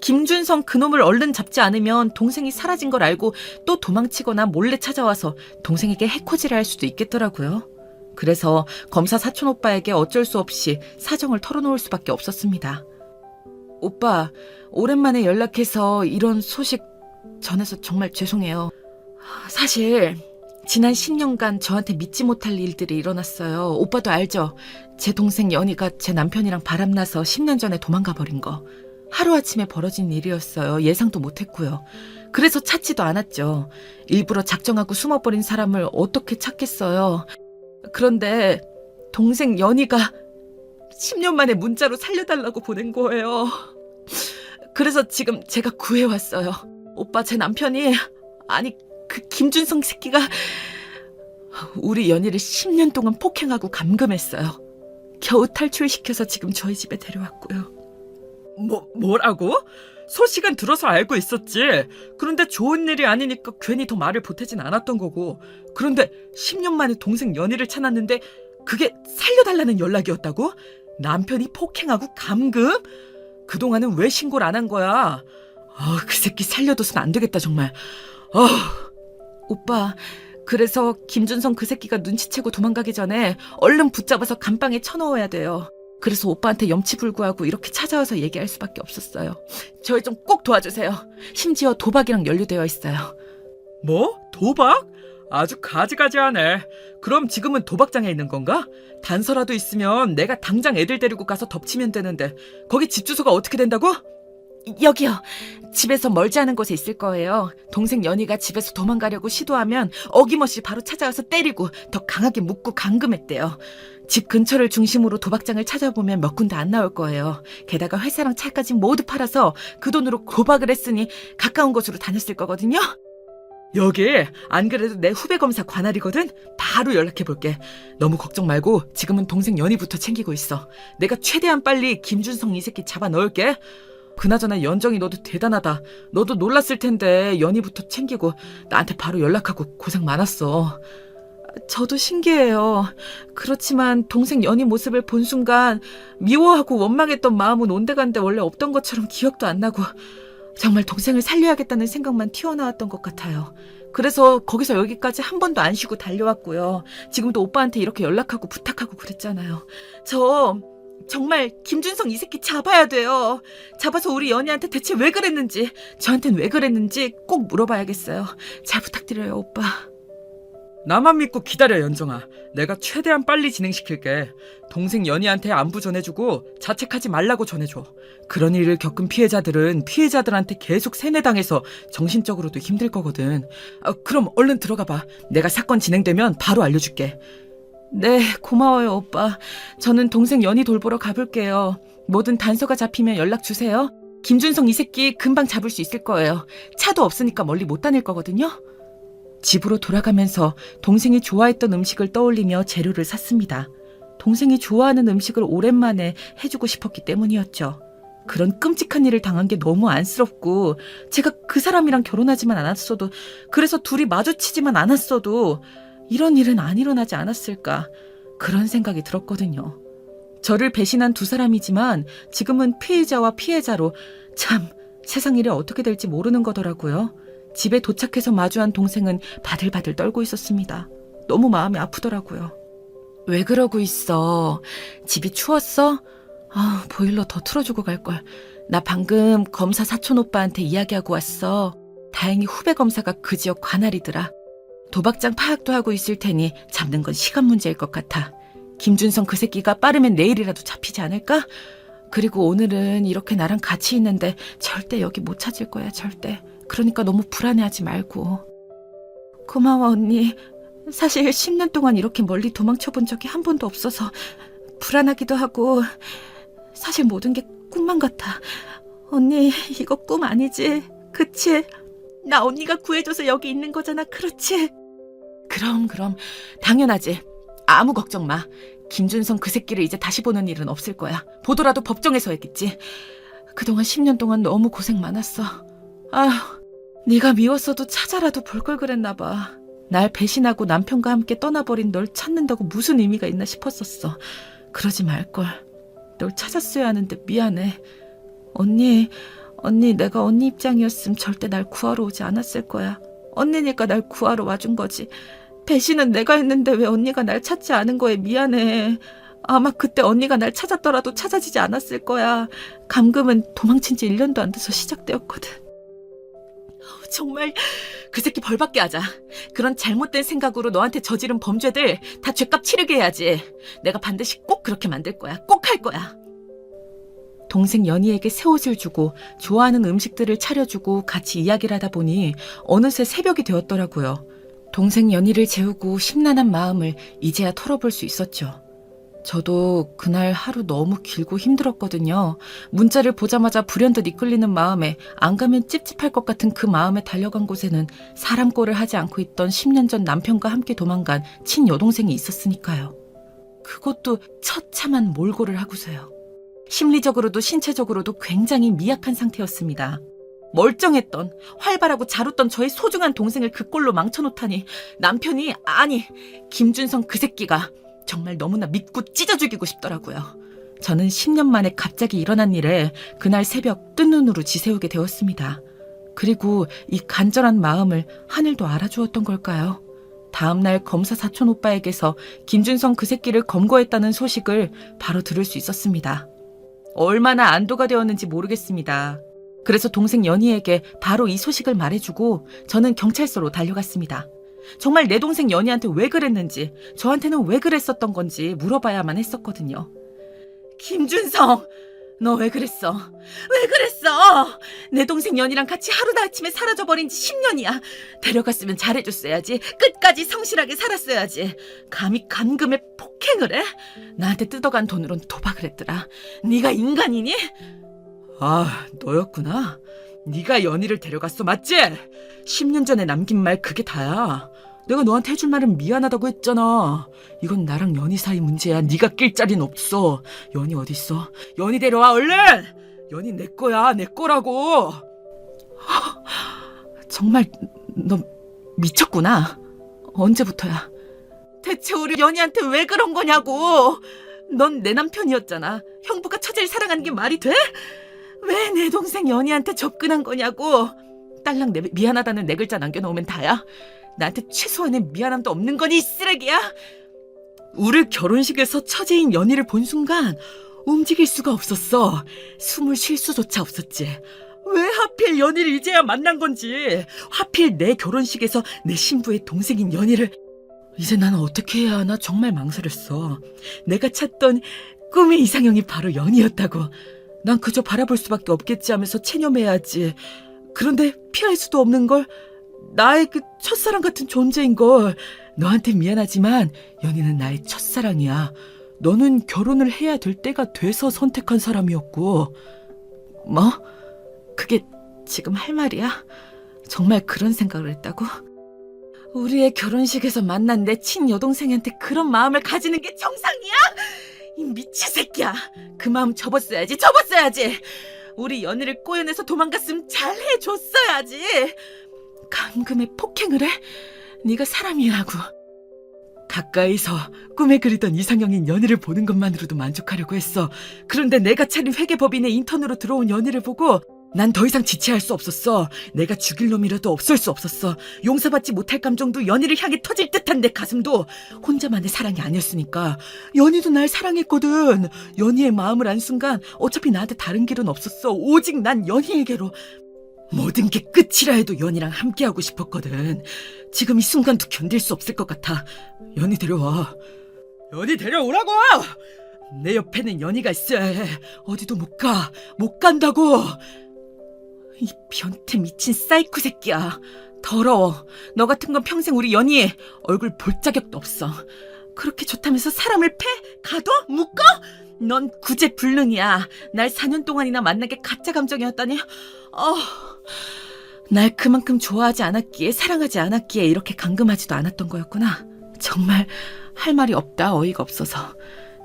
김준성 그놈을 얼른 잡지 않으면 동생이 사라진 걸 알고 또 도망치거나 몰래 찾아와서 동생에게 해코지를 할 수도 있겠더라고요. 그래서 검사 사촌 오빠에게 어쩔 수 없이 사정을 털어놓을 수밖에 없었습니다. 오빠, 오랜만에 연락해서 이런 소식 전해서 정말 죄송해요. 사실 지난 10년간 저한테 믿지 못할 일들이 일어났어요. 오빠도 알죠? 제 동생 연희가 제 남편이랑 바람나서 10년 전에 도망가 버린 거. 하루아침에 벌어진 일이었어요. 예상도 못했고요. 그래서 찾지도 않았죠. 일부러 작정하고 숨어버린 사람을 어떻게 찾겠어요. 그런데 동생 연희가 10년 만에 문자로 살려달라고 보낸 거예요. 그래서 지금 제가 구해왔어요. 오빠, 제 남편이, 아니 그 김준성 새끼가 우리 연희를 10년 동안 폭행하고 감금했어요. 겨우 탈출시켜서 지금 저희 집에 데려왔고요. 뭐라고? 소식은 들어서 알고 있었지. 그런데 좋은 일이 아니니까 괜히 더 말을 보태진 않았던 거고. 그런데 10년 만에 동생 연희를 찾았는데 그게 살려달라는 연락이었다고? 남편이 폭행하고 감금? 그동안은 왜 신고를 안 한 거야? 그 새끼 살려둬선 안 되겠다 정말. 오빠, 그래서 김준성 그 새끼가 눈치채고 도망가기 전에 얼른 붙잡아서 감방에 쳐넣어야 돼요. 그래서 오빠한테 염치불구하고 이렇게 찾아와서 얘기할 수밖에 없었어요. 저희 좀 꼭 도와주세요. 심지어 도박이랑 연루되어 있어요. 뭐? 도박? 아주 가지가지하네. 그럼 지금은 도박장에 있는 건가? 단서라도 있으면 내가 당장 애들 데리고 가서 덮치면 되는데 거기 집 주소가 어떻게 된다고? 여기요. 집에서 멀지 않은 곳에 있을 거예요. 동생 연희가 집에서 도망가려고 시도하면 어김없이 바로 찾아와서 때리고 더 강하게 묶고 감금했대요. 집 근처를 중심으로 도박장을 찾아보면 몇 군데 안 나올 거예요. 게다가 회사랑 차까지 모두 팔아서 그 돈으로 도박을 했으니 가까운 곳으로 다녔을 거거든요. 여기 안 그래도 내 후배 검사 관할이거든? 바로 연락해볼게. 너무 걱정 말고 지금은 동생 연희부터 챙기고 있어. 내가 최대한 빨리 김준성 이 새끼 잡아 넣을게. 그나저나 연정이 너도 대단하다. 너도 놀랐을 텐데 연희부터 챙기고 나한테 바로 연락하고 고생 많았어. 저도 신기해요. 그렇지만 동생 연희 모습을 본 순간 미워하고 원망했던 마음은 온데간데 원래 없던 것처럼 기억도 안 나고 정말 동생을 살려야겠다는 생각만 튀어나왔던 것 같아요. 그래서 거기서 여기까지 한 번도 안 쉬고 달려왔고요. 지금도 오빠한테 이렇게 연락하고 부탁하고 그랬잖아요. 저 정말 김준성 이 새끼 잡아야 돼요. 잡아서 우리 연희한테 대체 왜 그랬는지, 저한텐 왜 그랬는지 꼭 물어봐야겠어요. 잘 부탁드려요, 오빠. 나만 믿고 기다려, 연정아. 내가 최대한 빨리 진행시킬게. 동생 연희한테 안부 전해주고 자책하지 말라고 전해줘. 그런 일을 겪은 피해자들은 피해자들한테 계속 세뇌당해서 정신적으로도 힘들 거거든. 그럼 얼른 들어가봐. 내가 사건 진행되면 바로 알려줄게. 네, 고마워요, 오빠. 저는 동생 연희 돌보러 가볼게요. 뭐든 단서가 잡히면 연락 주세요. 김준성 이 새끼 금방 잡을 수 있을 거예요. 차도 없으니까 멀리 못 다닐 거거든요. 집으로 돌아가면서 동생이 좋아했던 음식을 떠올리며 재료를 샀습니다. 동생이 좋아하는 음식을 오랜만에 해주고 싶었기 때문이었죠. 그런 끔찍한 일을 당한 게 너무 안쓰럽고 제가 그 사람이랑 결혼하지만 않았어도, 그래서 둘이 마주치지만 않았어도 이런 일은 안 일어나지 않았을까, 그런 생각이 들었거든요. 저를 배신한 두 사람이지만 지금은 피해자와 피해자로, 참 세상 일이 어떻게 될지 모르는 거더라고요. 집에 도착해서 마주한 동생은 바들바들 떨고 있었습니다. 너무 마음이 아프더라고요. 왜 그러고 있어? 집이 추웠어? 보일러 더 틀어주고 갈걸. 나 방금 검사 사촌 오빠한테 이야기하고 왔어. 다행히 후배 검사가 그 지역 관할이더라. 도박장 파악도 하고 있을 테니 잡는 건 시간 문제일 것 같아. 김준성 그 새끼가 빠르면 내일이라도 잡히지 않을까? 그리고 오늘은 이렇게 나랑 같이 있는데 절대 여기 못 찾을 거야, 절대. 그러니까 너무 불안해하지 말고. 고마워, 언니. 사실 10년 동안 이렇게 멀리 도망쳐본 적이 한 번도 없어서 불안하기도 하고, 사실 모든 게 꿈만 같아. 언니, 이거 꿈 아니지? 그치? 나 언니가 구해줘서 여기 있는 거잖아, 그렇지? 그럼 당연하지. 아무 걱정 마. 김준성 그 새끼를 이제 다시 보는 일은 없을 거야. 보더라도 법정에서 했겠지. 그동안 10년 동안 너무 고생 많았어. 아휴, 네가 미웠어도 찾아라도 볼 걸 그랬나 봐. 날 배신하고 남편과 함께 떠나버린 널 찾는다고 무슨 의미가 있나 싶었었어. 그러지 말걸. 널 찾았어야 하는데 미안해. 언니, 내가 언니 입장이었으면 절대 날 구하러 오지 않았을 거야. 언니니까 날 구하러 와준 거지. 배신은 내가 했는데 왜 언니가 날 찾지 않은 거에 미안해. 아마 그때 언니가 날 찾았더라도 찾아지지 않았을 거야. 감금은 도망친 지 1년도 안 돼서 시작되었거든. 정말 그 새끼 벌받게 하자. 그런 잘못된 생각으로 너한테 저지른 범죄들 다 죗값 치르게 해야지. 내가 반드시 꼭 그렇게 만들 거야. 꼭 할 거야. 동생 연희에게 새 옷을 주고 좋아하는 음식들을 차려주고 같이 이야기를 하다 보니 어느새 새벽이 되었더라고요. 동생 연희를 재우고 심란한 마음을 이제야 털어볼 수 있었죠. 저도 그날 하루 너무 길고 힘들었거든요. 문자를 보자마자 불현듯 이끌리는 마음에 안 가면 찝찝할 것 같은 그 마음에 달려간 곳에는 사람 꼴을 하지 않고 있던 10년 전 남편과 함께 도망간 친여동생이 있었으니까요. 그것도 처참한 몰골을 하고서요. 심리적으로도 신체적으로도 굉장히 미약한 상태였습니다. 멀쩡했던, 활발하고 잘 웃던 저의 소중한 동생을 그 꼴로 망쳐놓다니 남편이, 아니, 김준성 그 새끼가 정말 너무나 믿고 찢어 죽이고 싶더라고요. 저는 10년 만에 갑자기 일어난 일에 그날 새벽 뜬 눈으로 지새우게 되었습니다. 그리고 이 간절한 마음을 하늘도 알아주었던 걸까요? 다음날 검사 사촌 오빠에게서 김준성 그 새끼를 검거했다는 소식을 바로 들을 수 있었습니다. 얼마나 안도가 되었는지 모르겠습니다. 그래서 동생 연희에게 바로 이 소식을 말해주고 저는 경찰서로 달려갔습니다. 정말 내 동생 연희한테 왜 그랬는지, 저한테는 왜 그랬었던 건지 물어봐야만 했었거든요. 김준성! 너 왜 그랬어? 왜 그랬어? 내 동생 연희랑 같이 하루아침에 사라져버린 지 10년이야. 데려갔으면 잘해줬어야지. 끝까지 성실하게 살았어야지. 감히 감금에 폭행을 해? 나한테 뜯어간 돈으론 도박을 했더라. 네가 인간이니? 아, 너였구나. 네가 연희를 데려갔어, 맞지? 10년 전에 남긴 말 그게 다야. 내가 너한테 해줄 말은 미안하다고 했잖아. 이건 나랑 연희 사이 문제야. 네가 낄 자리는 없어. 연희 어딨어? 연희 데려와, 얼른! 연희 내 거야, 내 거라고. 정말 너 미쳤구나. 언제부터야? 대체 우리 연희한테 왜 그런 거냐고. 넌 내 남편이었잖아. 형부가 처제를 사랑하는 게 말이 돼? 왜 내 동생 연희한테 접근한 거냐고. 딸랑 미안하다는 네 글자 남겨놓으면 다야? 나한테 최소한의 미안함도 없는 거니, 이 쓰레기야? 우리 결혼식에서 처제인 연희를 본 순간 움직일 수가 없었어. 숨을 쉴 수조차 없었지. 왜 하필 연희를 이제야 만난 건지. 하필 내 결혼식에서 내 신부의 동생인 연희를. 이제 나는 어떻게 해야 하나 정말 망설였어. 내가 찾던 꿈의 이상형이 바로 연희였다고. 난 그저 바라볼 수밖에 없겠지 하면서 체념해야지. 그런데 피할 수도 없는 걸. 나의 그 첫사랑 같은 존재인 걸. 너한테 미안하지만 연희는 나의 첫사랑이야. 너는 결혼을 해야 될 때가 돼서 선택한 사람이었고. 뭐? 그게 지금 할 말이야? 정말 그런 생각을 했다고? 우리의 결혼식에서 만난 내 친여동생한테 그런 마음을 가지는 게 정상이야? 이 미친 새끼야. 그 마음 접었어야지. 우리 연희를 꼬여내서 도망갔으면 잘해줬어야지. 감금에 폭행을 해? 네가 사람이라고. 가까이서 꿈에 그리던 이상형인 연희를 보는 것만으로도 만족하려고 했어. 그런데 내가 차린 회계법인의 인턴으로 들어온 연희를 보고 난 더 이상 지체할 수 없었어. 내가 죽일 놈이라도 없앨 수 없었어. 용서받지 못할 감정도 연희를 향해 터질 듯한 내 가슴도 혼자만의 사랑이 아니었으니까. 연희도 날 사랑했거든. 연희의 마음을 안 순간 어차피 나한테 다른 길은 없었어. 오직 난 연희에게로. 모든 게 끝이라 해도 연희랑 함께하고 싶었거든. 지금 이 순간도 견딜 수 없을 것 같아. 연희 데려와. 연희 데려오라고! 내 옆에는 연희가 있어야 해. 어디도 못 가. 못 간다고. 이 변태 미친 사이코 새끼야. 더러워. 너 같은 건 평생 우리 연희 얼굴 볼 자격도 없어. 그렇게 좋다면서 사람을 패? 가둬? 묶어? 넌 구제불능이야. 날 4년 동안이나 만난 게 가짜 감정이었다니. 날 그만큼 좋아하지 않았기에, 사랑하지 않았기에 이렇게 감금하지도 않았던 거였구나. 정말 할 말이 없다. 어이가 없어서.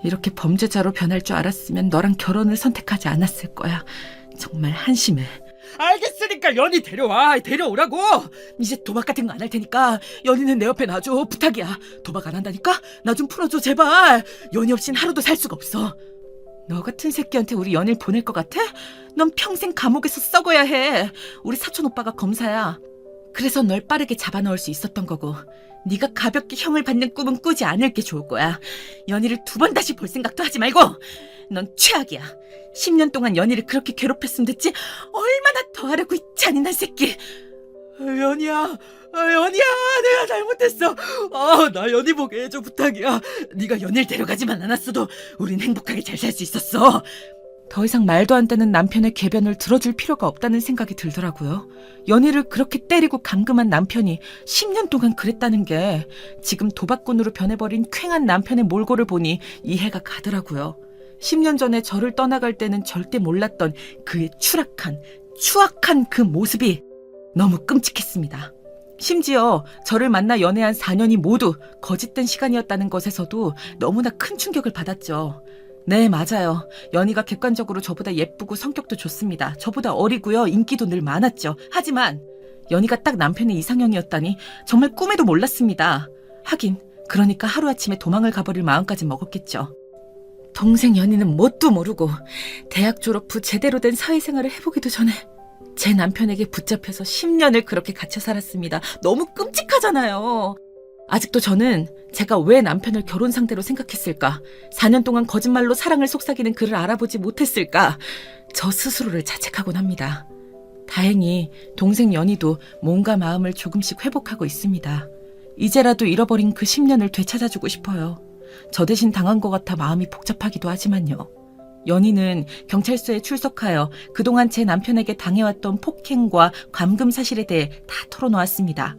이렇게 범죄자로 변할 줄 알았으면 너랑 결혼을 선택하지 않았을 거야. 정말 한심해. 알겠으니까 연희 데려오라고. 이제 도박 같은 거 안 할 테니까 연희는 내 옆에 놔줘. 부탁이야. 도박 안 한다니까? 나 좀 풀어줘 제발. 연희 없인 하루도 살 수가 없어. 너 같은 새끼한테 우리 연희를 보낼 것 같아? 넌 평생 감옥에서 썩어야 해. 우리 사촌 오빠가 검사야. 그래서 널 빠르게 잡아넣을 수 있었던 거고, 네가 가볍게 형을 받는 꿈은 꾸지 않을 게 좋을 거야. 연희를 2번 다시 볼 생각도 하지 말고. 넌 최악이야. 10년 동안 연희를 그렇게 괴롭혔으면 됐지. 얼마나 더 하려고, 이 잔인한 새끼. 연희야, 내가 잘못했어. 나 연희 보게 해줘, 부탁이야. 네가 연희를 데려가지만 않았어도 우린 행복하게 잘 살 수 있었어. 더 이상 말도 안 되는 남편의 궤변을 들어줄 필요가 없다는 생각이 들더라고요. 연희를 그렇게 때리고 감금한 남편이 10년 동안 그랬다는 게 지금 도박꾼으로 변해버린 쾌한 남편의 몰골을 보니 이해가 가더라고요. 10년 전에 저를 떠나갈 때는 절대 몰랐던 그의 추악한 그 모습이 너무 끔찍했습니다. 심지어 저를 만나 연애한 4년이 모두 거짓된 시간이었다는 것에서도 너무나 큰 충격을 받았죠. 네, 맞아요. 연희가 객관적으로 저보다 예쁘고 성격도 좋습니다. 저보다 어리고요. 인기도 늘 많았죠. 하지만 연희가 딱 남편의 이상형이었다니 정말 꿈에도 몰랐습니다. 하긴 그러니까 하루아침에 도망을 가버릴 마음까지 먹었겠죠. 동생 연희는 뭣도 모르고 대학 졸업 후 제대로 된 사회생활을 해보기도 전에 제 남편에게 붙잡혀서 10년을 그렇게 갇혀 살았습니다. 너무 끔찍하잖아요. 아직도 저는 제가 왜 남편을 결혼 상대로 생각했을까? 4년 동안 거짓말로 사랑을 속삭이는 그를 알아보지 못했을까? 저 스스로를 자책하곤 합니다. 다행히 동생 연희도 몸과 마음을 조금씩 회복하고 있습니다. 이제라도 잃어버린 그 10년을 되찾아주고 싶어요. 저 대신 당한 것 같아 마음이 복잡하기도 하지만요. 연희는 경찰서에 출석하여 그동안 제 남편에게 당해왔던 폭행과 감금 사실에 대해 다 털어놓았습니다.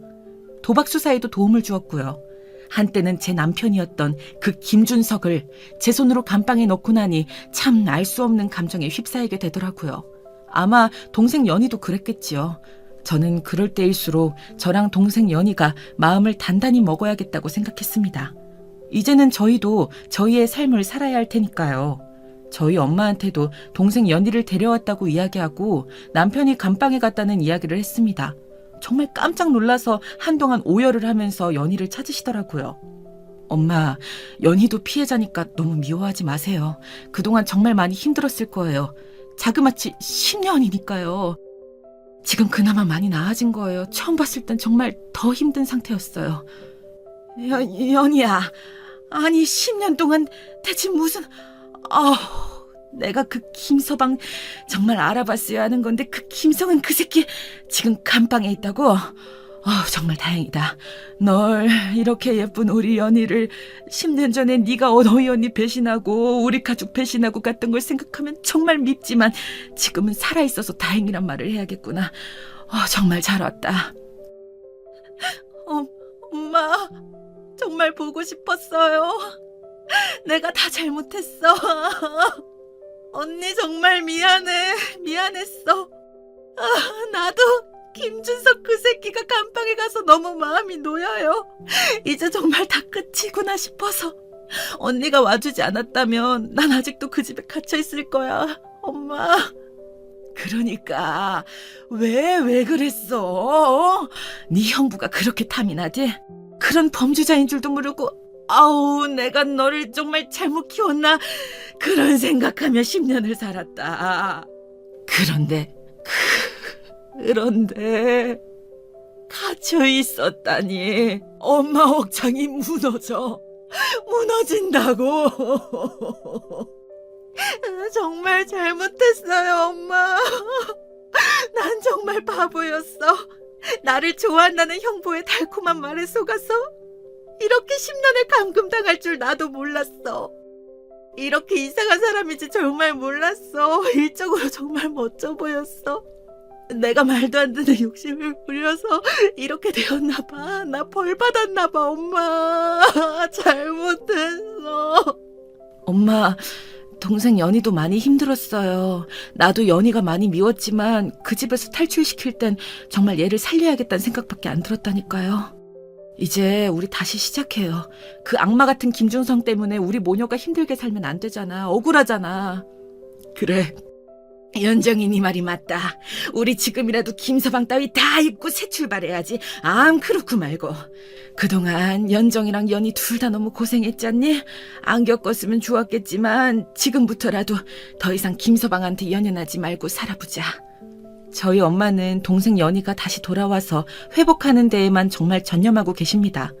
도박 수사에도 도움을 주었고요. 한때는 제 남편이었던 그 김준석을 제 손으로 감방에 넣고 나니 참 알 수 없는 감정에 휩싸이게 되더라고요. 아마 동생 연희도 그랬겠지요. 저는 그럴 때일수록 저랑 동생 연희가 마음을 단단히 먹어야겠다고 생각했습니다. 이제는 저희도 저희의 삶을 살아야 할 테니까요. 저희 엄마한테도 동생 연희를 데려왔다고 이야기하고 남편이 감방에 갔다는 이야기를 했습니다. 정말 깜짝 놀라서 한동안 오열을 하면서 연희를 찾으시더라고요. 엄마, 연희도 피해자니까 너무 미워하지 마세요. 그동안 정말 많이 힘들었을 거예요. 자그마치 10년이니까요. 지금 그나마 많이 나아진 거예요. 처음 봤을 땐 정말 더 힘든 상태였어요. 연희야, 아니 10년 동안 대체 무슨... 내가 그 김서방 정말 알아봤어야 하는 건데 그 김성은 그 새끼 지금 감방에 있다고? 정말 다행이다. 널 이렇게 예쁜 우리 연희를 10년 전에 네가 너희 언니 배신하고 우리 가족 배신하고 갔던 걸 생각하면 정말 밉지만 지금은 살아있어서 다행이란 말을 해야겠구나. 정말 잘 왔다. 엄마, 정말 보고 싶었어요. 내가 다 잘못했어. 언니 정말 미안했어. 나도 김준석 그 새끼가 감방에 가서 너무 마음이 놓여요. 이제 정말 다 끝이구나 싶어서. 언니가 와주지 않았다면 난 아직도 그 집에 갇혀 있을 거야, 엄마. 그러니까 왜 그랬어? 네 형부가 그렇게 탐이 나지? 그런 범죄자인 줄도 모르고 내가 너를 정말 잘못 키웠나? 그런 생각하며 10년을 살았다. 그런데 갇혀 있었다니. 엄마 억장이 무너진다고. 정말 잘못했어요, 엄마. 난 정말 바보였어. 나를 좋아한다는 형부의 달콤한 말에 속아서 이렇게 10년을 감금당할 줄 나도 몰랐어. 이렇게 이상한 사람인지 정말 몰랐어. 일적으로 정말 멋져 보였어. 내가 말도 안 되는 욕심을 부려서 이렇게 되었나 봐. 나 벌 받았나 봐, 엄마. 잘못했어. 엄마, 동생 연희도 많이 힘들었어요. 나도 연희가 많이 미웠지만 그 집에서 탈출시킬 땐 정말 얘를 살려야겠다는 생각밖에 안 들었다니까요. 이제 우리 다시 시작해요. 그 악마 같은 김준성 때문에 우리 모녀가 힘들게 살면 안 되잖아. 억울하잖아. 그래, 연정이 네 말이 맞다. 우리 지금이라도 김서방 따위 다 잊고 새 출발해야지. 그렇고 말고. 그동안 연정이랑 연희 둘 다 너무 고생했잖니? 안 겪었으면 좋았겠지만 지금부터라도 더 이상 김서방한테 연연하지 말고 살아보자. 저희 엄마는 동생 연희가 다시 돌아와서 회복하는 데에만 정말 전념하고 계십니다.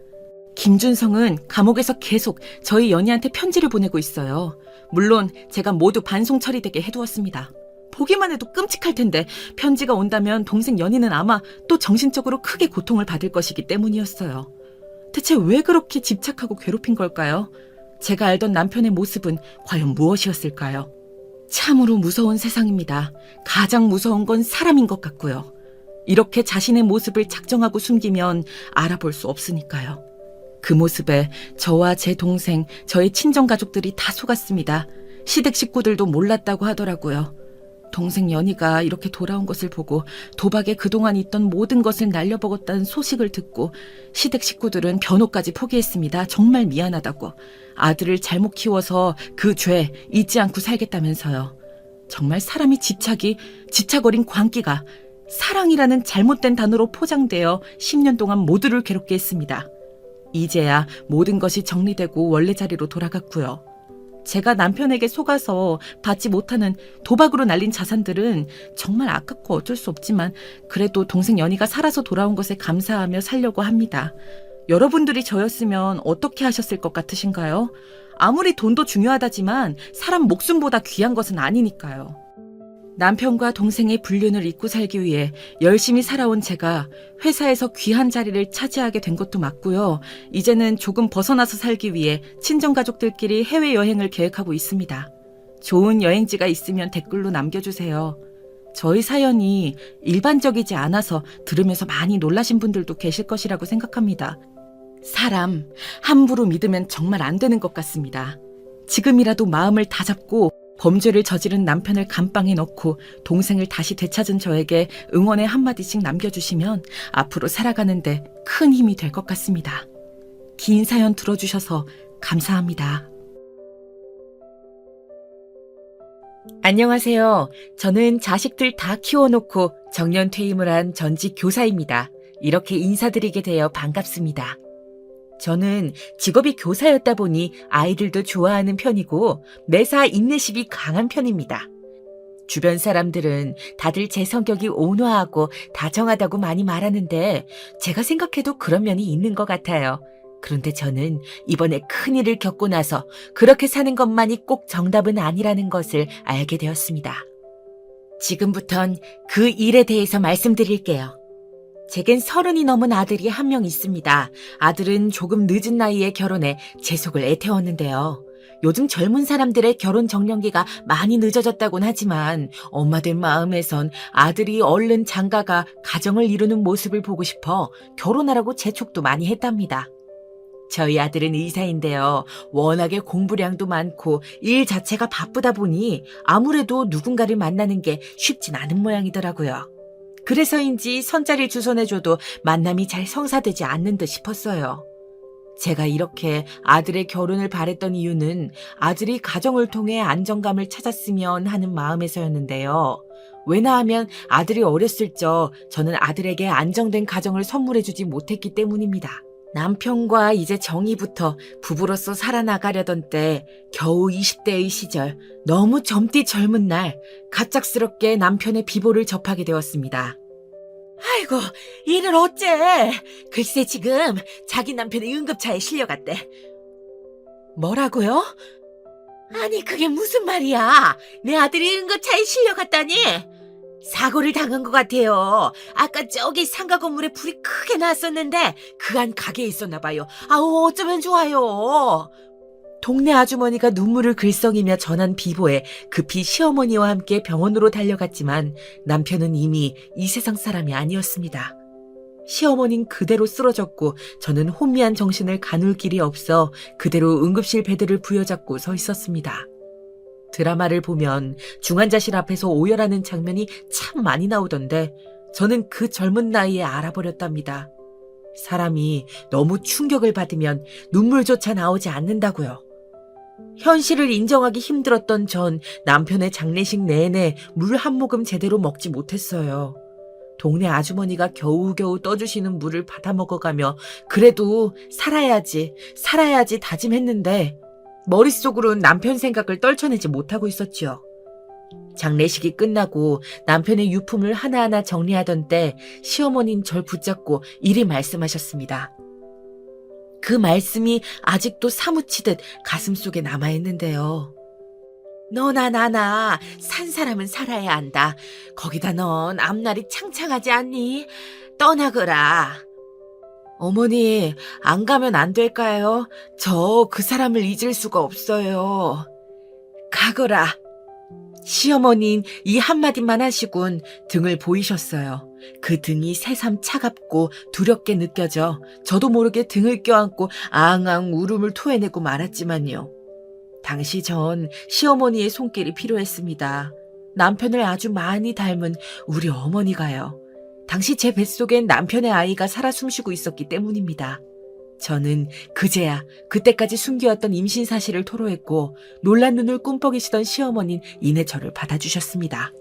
김준성은 감옥에서 계속 저희 연희한테 편지를 보내고 있어요. 물론 제가 모두 반송 처리되게 해두었습니다. 보기만 해도 끔찍할 텐데 편지가 온다면 동생 연희는 아마 또 정신적으로 크게 고통을 받을 것이기 때문이었어요. 대체 왜 그렇게 집착하고 괴롭힌 걸까요? 제가 알던 남편의 모습은 과연 무엇이었을까요? 참으로 무서운 세상입니다. 가장 무서운 건 사람인 것 같고요. 이렇게 자신의 모습을 작정하고 숨기면 알아볼 수 없으니까요. 그 모습에 저와 제 동생, 저의 친정가족들이 다 속았습니다. 시댁 식구들도 몰랐다고 하더라고요. 동생 연희가 이렇게 돌아온 것을 보고 도박에 그동안 있던 모든 것을 날려먹었다는 소식을 듣고 시댁 식구들은 변호까지 포기했습니다. 정말 미안하다고. 아들을 잘못 키워서 그 죄 잊지 않고 살겠다면서요. 정말 사람이 집착 어린 광기가 사랑이라는 잘못된 단어로 포장되어 10년 동안 모두를 괴롭게 했습니다. 이제야 모든 것이 정리되고 원래 자리로 돌아갔고요. 제가 남편에게 속아서 받지 못하는 도박으로 날린 자산들은 정말 아깝고 어쩔 수 없지만 그래도 동생 연희가 살아서 돌아온 것에 감사하며 살려고 합니다. 여러분들이 저였으면 어떻게 하셨을 것 같으신가요? 아무리 돈도 중요하다지만 사람 목숨보다 귀한 것은 아니니까요. 남편과 동생의 불륜을 잊고 살기 위해 열심히 살아온 제가 회사에서 귀한 자리를 차지하게 된 것도 맞고요. 이제는 조금 벗어나서 살기 위해 친정가족들끼리 해외여행을 계획하고 있습니다. 좋은 여행지가 있으면 댓글로 남겨주세요. 저희 사연이 일반적이지 않아서 들으면서 많이 놀라신 분들도 계실 것이라고 생각합니다. 사람 함부로 믿으면 정말 안 되는 것 같습니다. 지금이라도 마음을 다잡고 범죄를 저지른 남편을 감방에 넣고 동생을 다시 되찾은 저에게 응원의 한마디씩 남겨주시면 앞으로 살아가는데 큰 힘이 될 것 같습니다. 긴 사연 들어주셔서 감사합니다. 안녕하세요. 저는 자식들 다 키워놓고 정년 퇴임을 한 전직 교사입니다. 이렇게 인사드리게 되어 반갑습니다. 저는 직업이 교사였다 보니 아이들도 좋아하는 편이고 매사 인내심이 강한 편입니다. 주변 사람들은 다들 제 성격이 온화하고 다정하다고 많이 말하는데 제가 생각해도 그런 면이 있는 것 같아요. 그런데 저는 이번에 큰일을 겪고 나서 그렇게 사는 것만이 꼭 정답은 아니라는 것을 알게 되었습니다. 지금부턴 그 일에 대해서 말씀드릴게요. 제겐 30이 넘은 아들이 한 명 있습니다. 아들은 조금 늦은 나이에 결혼해 제 속을 애태웠는데요. 요즘 젊은 사람들의 결혼 정년기가 많이 늦어졌다곤 하지만 엄마들 마음에선 아들이 얼른 장가가 가정을 이루는 모습을 보고 싶어 결혼하라고 재촉도 많이 했답니다. 저희 아들은 의사인데요. 워낙에 공부량도 많고 일 자체가 바쁘다 보니 아무래도 누군가를 만나는 게 쉽진 않은 모양이더라고요. 그래서인지 선자를 주선해줘도 만남이 잘 성사되지 않는 듯 싶었어요. 제가 이렇게 아들의 결혼을 바랬던 이유는 아들이 가정을 통해 안정감을 찾았으면 하는 마음에서였는데요. 왜냐하면 아들이 어렸을 적 저는 아들에게 안정된 가정을 선물해주지 못했기 때문입니다. 남편과 이제 정이부터 부부로서 살아나가려던 때 겨우 20대의 시절 너무 젊디 젊은 날 갑작스럽게 남편의 비보를 접하게 되었습니다. 아이고, 이를 어째? 글쎄 지금 자기 남편이 응급차에 실려갔대. 뭐라고요? 아니 그게 무슨 말이야? 내 아들이 응급차에 실려갔다니? 사고를 당한 것 같아요. 아까 저기 상가 건물에 불이 크게 났었는데 그 안 가게에 있었나 봐요. 아우 어쩌면 좋아요. 동네 아주머니가 눈물을 글썽이며 전한 비보에 급히 시어머니와 함께 병원으로 달려갔지만 남편은 이미 이 세상 사람이 아니었습니다. 시어머니는 그대로 쓰러졌고 저는 혼미한 정신을 가눌 길이 없어 그대로 응급실 베드를 부여잡고 서 있었습니다. 드라마를 보면 중환자실 앞에서 오열하는 장면이 참 많이 나오던데 저는 그 젊은 나이에 알아버렸답니다. 사람이 너무 충격을 받으면 눈물조차 나오지 않는다고요. 현실을 인정하기 힘들었던 전 남편의 장례식 내내 물 한 모금 제대로 먹지 못했어요. 동네 아주머니가 겨우겨우 떠주시는 물을 받아 먹어가며 그래도 살아야지 다짐했는데 머릿속으로는 남편 생각을 떨쳐내지 못하고 있었지요. 장례식이 끝나고 남편의 유품을 하나하나 정리하던 때 시어머니는 절 붙잡고 이리 말씀하셨습니다. 그 말씀이 아직도 사무치듯 가슴속에 남아있는데요. 너나 나나 산 사람은 살아야 한다. 거기다 넌 앞날이 창창하지 않니? 떠나거라. 어머니, 안 가면 안 될까요? 저 그 사람을 잊을 수가 없어요. 가거라. 시어머니는 이 한마디만 하시곤 등을 보이셨어요. 그 등이 새삼 차갑고 두렵게 느껴져 저도 모르게 등을 껴안고 앙앙 울음을 토해내고 말았지만요. 당시 전 시어머니의 손길이 필요했습니다. 남편을 아주 많이 닮은 우리 어머니가요. 당시 제 뱃속엔 남편의 아이가 살아 숨쉬고 있었기 때문입니다. 저는 그제야 그때까지 숨겨왔던 임신 사실을 토로했고 놀란 눈을 꿈뻑이시던 시어머니는 이내 저를 받아주셨습니다.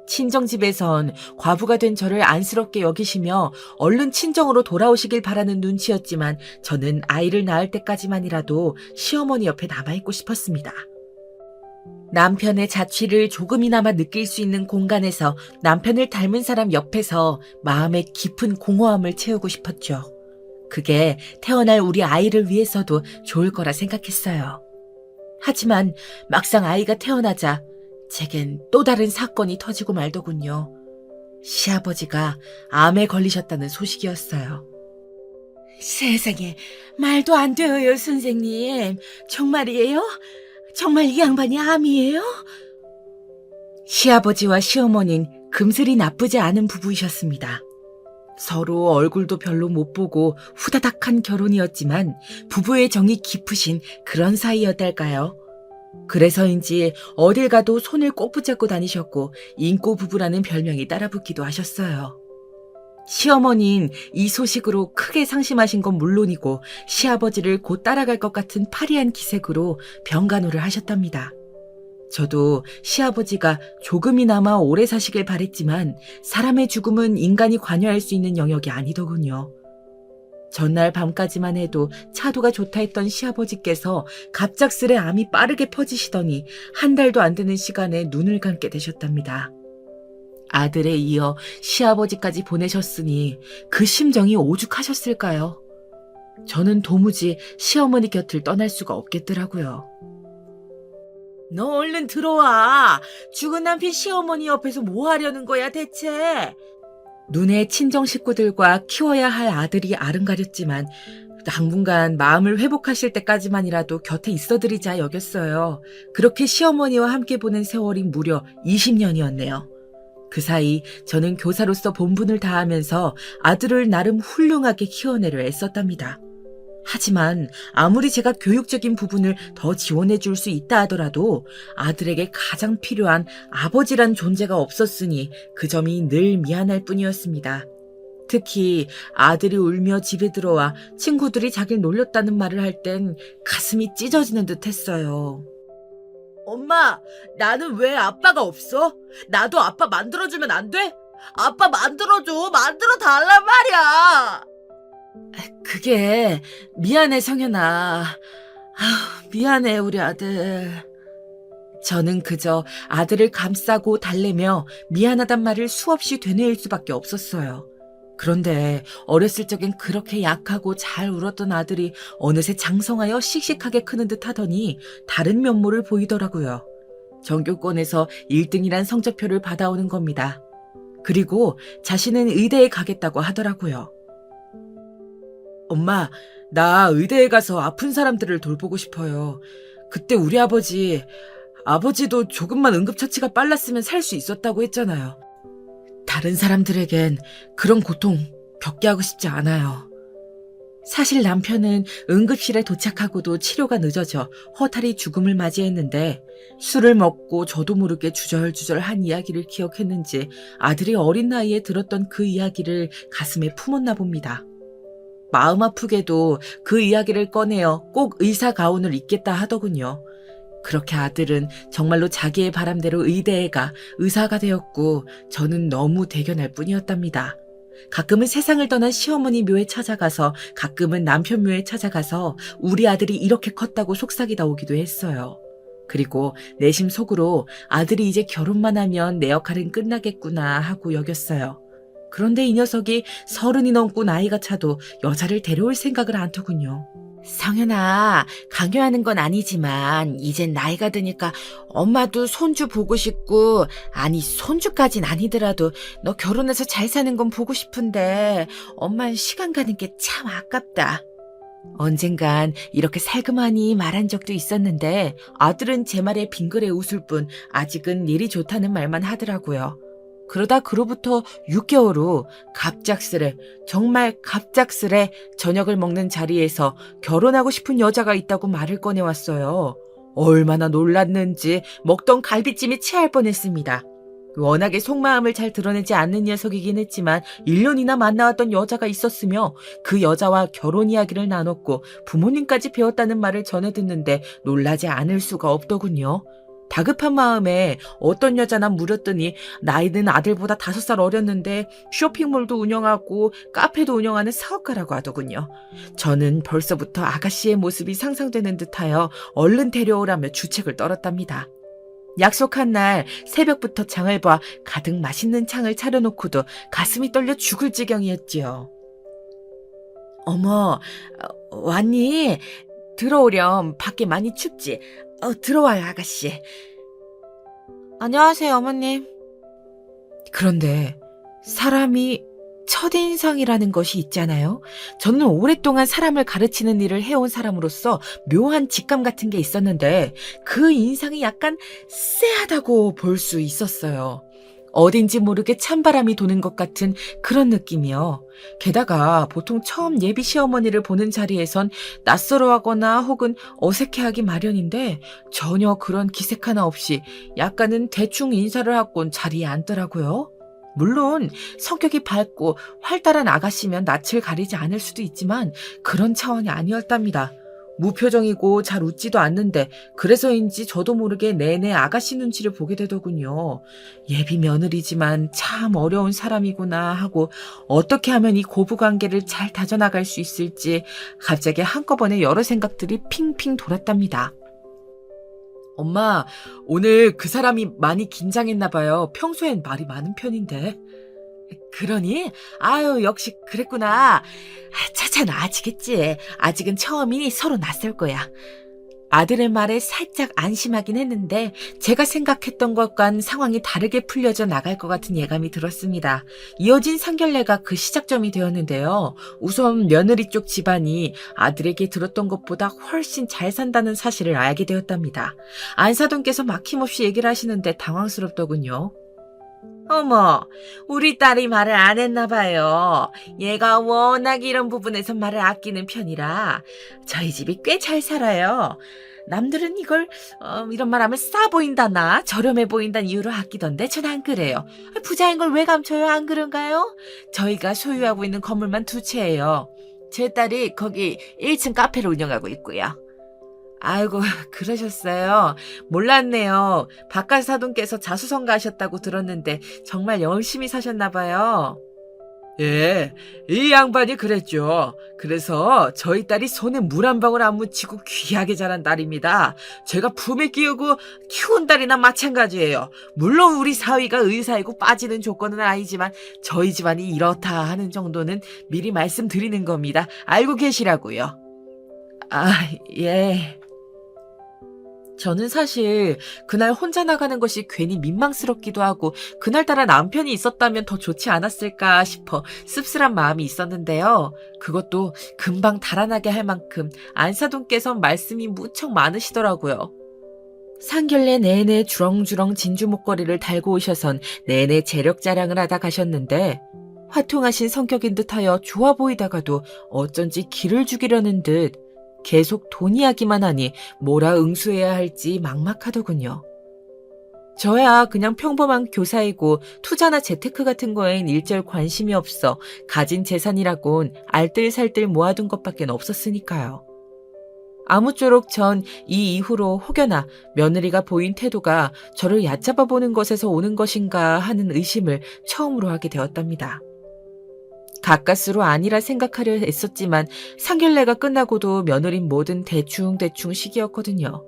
친정집에선 과부가 된 저를 안쓰럽게 여기시며 얼른 친정으로 돌아오시길 바라는 눈치였지만 저는 아이를 낳을 때까지만이라도 시어머니 옆에 남아있고 싶었습니다. 남편의 자취를 조금이나마 느낄 수 있는 공간에서 남편을 닮은 사람 옆에서 마음의 깊은 공허함을 채우고 싶었죠. 그게 태어날 우리 아이를 위해서도 좋을 거라 생각했어요. 하지만 막상 아이가 태어나자 제겐 또 다른 사건이 터지고 말더군요. 시아버지가 암에 걸리셨다는 소식이었어요. 세상에, 말도 안 돼요, 선생님. 정말이에요? 정말 이 양반이 암이에요? 시아버지와 시어머니는 금슬이 나쁘지 않은 부부이셨습니다. 서로 얼굴도 별로 못 보고 후다닥한 결혼이었지만 부부의 정이 깊으신 그런 사이였달까요? 그래서인지 어딜 가도 손을 꼭 붙잡고 다니셨고 인꼬 부부라는 별명이 따라붙기도 하셨어요. 시어머니는 이 소식으로 크게 상심하신 건 물론이고 시아버지를 곧 따라갈 것 같은 파리한 기색으로 병간호를 하셨답니다. 저도 시아버지가 조금이나마 오래 사시길 바랬지만 사람의 죽음은 인간이 관여할 수 있는 영역이 아니더군요. 전날 밤까지만 해도 차도가 좋다 했던 시아버지께서 갑작스레 암이 빠르게 퍼지시더니 한 달도 안 되는 시간에 눈을 감게 되셨답니다. 아들에 이어 시아버지까지 보내셨으니 그 심정이 오죽하셨을까요? 저는 도무지 시어머니 곁을 떠날 수가 없겠더라고요. 너 얼른 들어와. 죽은 남편 시어머니 옆에서 뭐 하려는 거야 대체? 눈에 친정 식구들과 키워야 할 아들이 아른가렸지만 당분간 마음을 회복하실 때까지만이라도 곁에 있어드리자 여겼어요. 그렇게 시어머니와 함께 보낸 세월이 무려 20년이었네요. 그 사이 저는 교사로서 본분을 다하면서 아들을 나름 훌륭하게 키워내려 애썼답니다. 하지만 아무리 제가 교육적인 부분을 더 지원해 줄 수 있다 하더라도 아들에게 가장 필요한 아버지란 존재가 없었으니 그 점이 늘 미안할 뿐이었습니다. 특히 아들이 울며 집에 들어와 친구들이 자기를 놀렸다는 말을 할 땐 가슴이 찢어지는 듯 했어요. 엄마, 나는 왜 아빠가 없어? 나도 아빠 만들어주면 안 돼? 아빠 만들어줘, 만들어 달란 말이야. 그게 미안해 성현아. 미안해 우리 아들. 저는 그저 아들을 감싸고 달래며 미안하단 말을 수없이 되뇌일 수밖에 없었어요. 그런데 어렸을 적엔 그렇게 약하고 잘 울었던 아들이 어느새 장성하여 씩씩하게 크는 듯 하더니 다른 면모를 보이더라고요. 전교권에서 1등이란 성적표를 받아오는 겁니다. 그리고 자신은 의대에 가겠다고 하더라고요. 엄마, 나 의대에 가서 아픈 사람들을 돌보고 싶어요. 그때 우리 아버지도 조금만 응급처치가 빨랐으면 살 수 있었다고 했잖아요. 다른 사람들에겐 그런 고통 겪게 하고 싶지 않아요. 사실 남편은 응급실에 도착하고도 치료가 늦어져 허탈히 죽음을 맞이했는데 술을 먹고 저도 모르게 주절주절한 이야기를 기억했는지 아들이 어린 나이에 들었던 그 이야기를 가슴에 품었나 봅니다. 마음 아프게도 그 이야기를 꺼내어 꼭 의사 가운을 입겠다 하더군요. 그렇게 아들은 정말로 자기의 바람대로 의대에 가 의사가 되었고 저는 너무 대견할 뿐이었답니다. 가끔은 세상을 떠난 시어머니 묘에 찾아가서 가끔은 남편 묘에 찾아가서 우리 아들이 이렇게 컸다고 속삭이다 오기도 했어요. 그리고 내심 속으로 아들이 이제 결혼만 하면 내 역할은 끝나겠구나 하고 여겼어요. 그런데 이 녀석이 30이 넘고 나이가 차도 여자를 데려올 생각을 안 더군요. 성현아, 강요하는 건 아니지만 이젠 나이가 드니까 엄마도 손주 보고 싶고, 아니 손주까진 아니더라도 너 결혼해서 잘 사는 건 보고 싶은데 엄마는 시간 가는 게 참 아깝다. 언젠간 이렇게 살그머니 말한 적도 있었는데 아들은 제 말에 빙그레 웃을 뿐 아직은 일이 좋다는 말만 하더라고요. 그러다 그로부터 6개월 후 정말 갑작스레 저녁을 먹는 자리에서 결혼하고 싶은 여자가 있다고 말을 꺼내왔어요. 얼마나 놀랐는지 먹던 갈비찜이 체할 뻔했습니다. 워낙에 속마음을 잘 드러내지 않는 녀석이긴 했지만 1년이나 만나왔던 여자가 있었으며 그 여자와 결혼 이야기를 나눴고 부모님까지 배웠다는 말을 전해 듣는데 놀라지 않을 수가 없더군요. 다급한 마음에 어떤 여자나 물었더니 나이는 아들보다 5살 어렸는데 쇼핑몰도 운영하고 카페도 운영하는 사업가라고 하더군요. 저는 벌써부터 아가씨의 모습이 상상되는 듯하여 얼른 데려오라며 주책을 떨었답니다. 약속한 날 새벽부터 장을 봐 가득 맛있는 창을 차려놓고도 가슴이 떨려 죽을 지경이었지요. 어머, 왔니? 들어오렴. 밖에 많이 춥지? 들어와요, 아가씨. 안녕하세요, 어머님. 그런데 사람이 첫인상이라는 것이 있잖아요. 저는 오랫동안 사람을 가르치는 일을 해온 사람으로서 묘한 직감 같은 게 있었는데 그 인상이 약간 쎄하다고 볼 수 있었어요. 어딘지 모르게 찬바람이 도는 것 같은 그런 느낌이요. 게다가 보통 처음 예비 시어머니를 보는 자리에선 낯설어하거나 혹은 어색해하기 마련인데 전혀 그런 기색 하나 없이 약간은 대충 인사를 하곤 자리에 앉더라고요. 물론 성격이 밝고 활달한 아가씨면 낯을 가리지 않을 수도 있지만 그런 차원이 아니었답니다. 무표정이고 잘 웃지도 않는데 그래서인지 저도 모르게 내내 아가씨 눈치를 보게 되더군요. 예비 며느리지만 참 어려운 사람이구나 하고 어떻게 하면 이 고부관계를 잘 다져나갈 수 있을지 갑자기 한꺼번에 여러 생각들이 핑핑 돌았답니다. 엄마, 오늘 그 사람이 많이 긴장했나 봐요. 평소엔 말이 많은 편인데. 그러니? 아유, 역시 그랬구나. 차차 아지겠지. 아직은 처음이니 서로 낯설 거야. 아들의 말에 살짝 안심하긴 했는데 제가 생각했던 것과는 상황이 다르게 풀려져 나갈 것 같은 예감이 들었습니다. 이어진 상견례가 그 시작점이 되었는데요. 우선 며느리 쪽 집안이 아들에게 들었던 것보다 훨씬 잘 산다는 사실을 알게 되었답니다. 안사돈께서 막힘없이 얘기를 하시는데 당황스럽더군요. 어머, 우리 딸이 말을 안 했나 봐요. 얘가 워낙 이런 부분에서 말을 아끼는 편이라 저희 집이 꽤 잘 살아요. 남들은 이걸 이런 말 하면 싸 보인다나 저렴해 보인다는 이유로 아끼던데 전 안 그래요. 부자인 걸 왜 감춰요? 안 그런가요? 저희가 소유하고 있는 건물만 2채예요. 제 딸이 거기 1층 카페를 운영하고 있고요. 아이고, 그러셨어요. 몰랐네요. 바깥 사돈께서 자수성가 하셨다고 들었는데 정말 열심히 사셨나 봐요. 예, 이 양반이 그랬죠. 그래서 저희 딸이 손에 물 한 방울 안 묻히고 귀하게 자란 딸입니다. 제가 품에 끼우고 키운 딸이나 마찬가지예요. 물론 우리 사위가 의사이고 빠지는 조건은 아니지만 저희 집안이 이렇다 하는 정도는 미리 말씀드리는 겁니다. 알고 계시라고요. 아, 예. 저는 사실 그날 혼자 나가는 것이 괜히 민망스럽기도 하고 그날따라 남편이 있었다면 더 좋지 않았을까 싶어 씁쓸한 마음이 있었는데요. 그것도 금방 달아나게 할 만큼 안사돈께선 말씀이 무척 많으시더라고요. 상견례 내내 주렁주렁 진주 목걸이를 달고 오셔선 내내 재력 자랑을 하다 가셨는데 화통하신 성격인 듯하여 좋아 보이다가도 어쩐지 기를 죽이려는 듯 계속 돈 이야기만 하니 뭐라 응수해야 할지 막막하더군요. 저야 그냥 평범한 교사이고 투자나 재테크 같은 거엔 일절 관심이 없어 가진 재산이라곤 알뜰살뜰 모아둔 것밖엔 없었으니까요. 아무쪼록 전 이 이후로 혹여나 며느리가 보인 태도가 저를 얕잡아 보는 것에서 오는 것인가 하는 의심을 처음으로 하게 되었답니다. 가까스로 아니라 생각하려 애썼지만 상견례가 끝나고도 며느린 뭐든 대충대충 시기였거든요.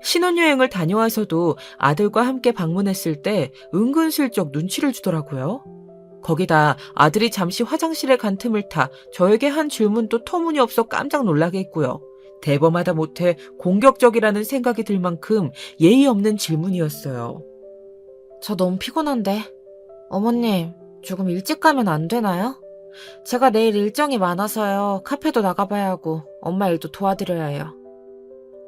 신혼여행을 다녀와서도 아들과 함께 방문했을 때 은근슬쩍 눈치를 주더라고요. 거기다 아들이 잠시 화장실에 간 틈을 타 저에게 한 질문도 터무니없어 깜짝 놀라게 했고요. 대범하다 못해 공격적이라는 생각이 들 만큼 예의 없는 질문이었어요. 저 너무 피곤한데. 어머님, 조금 일찍 가면 안 되나요? 제가 내일 일정이 많아서요. 카페도 나가봐야 하고 엄마 일도 도와드려야 해요.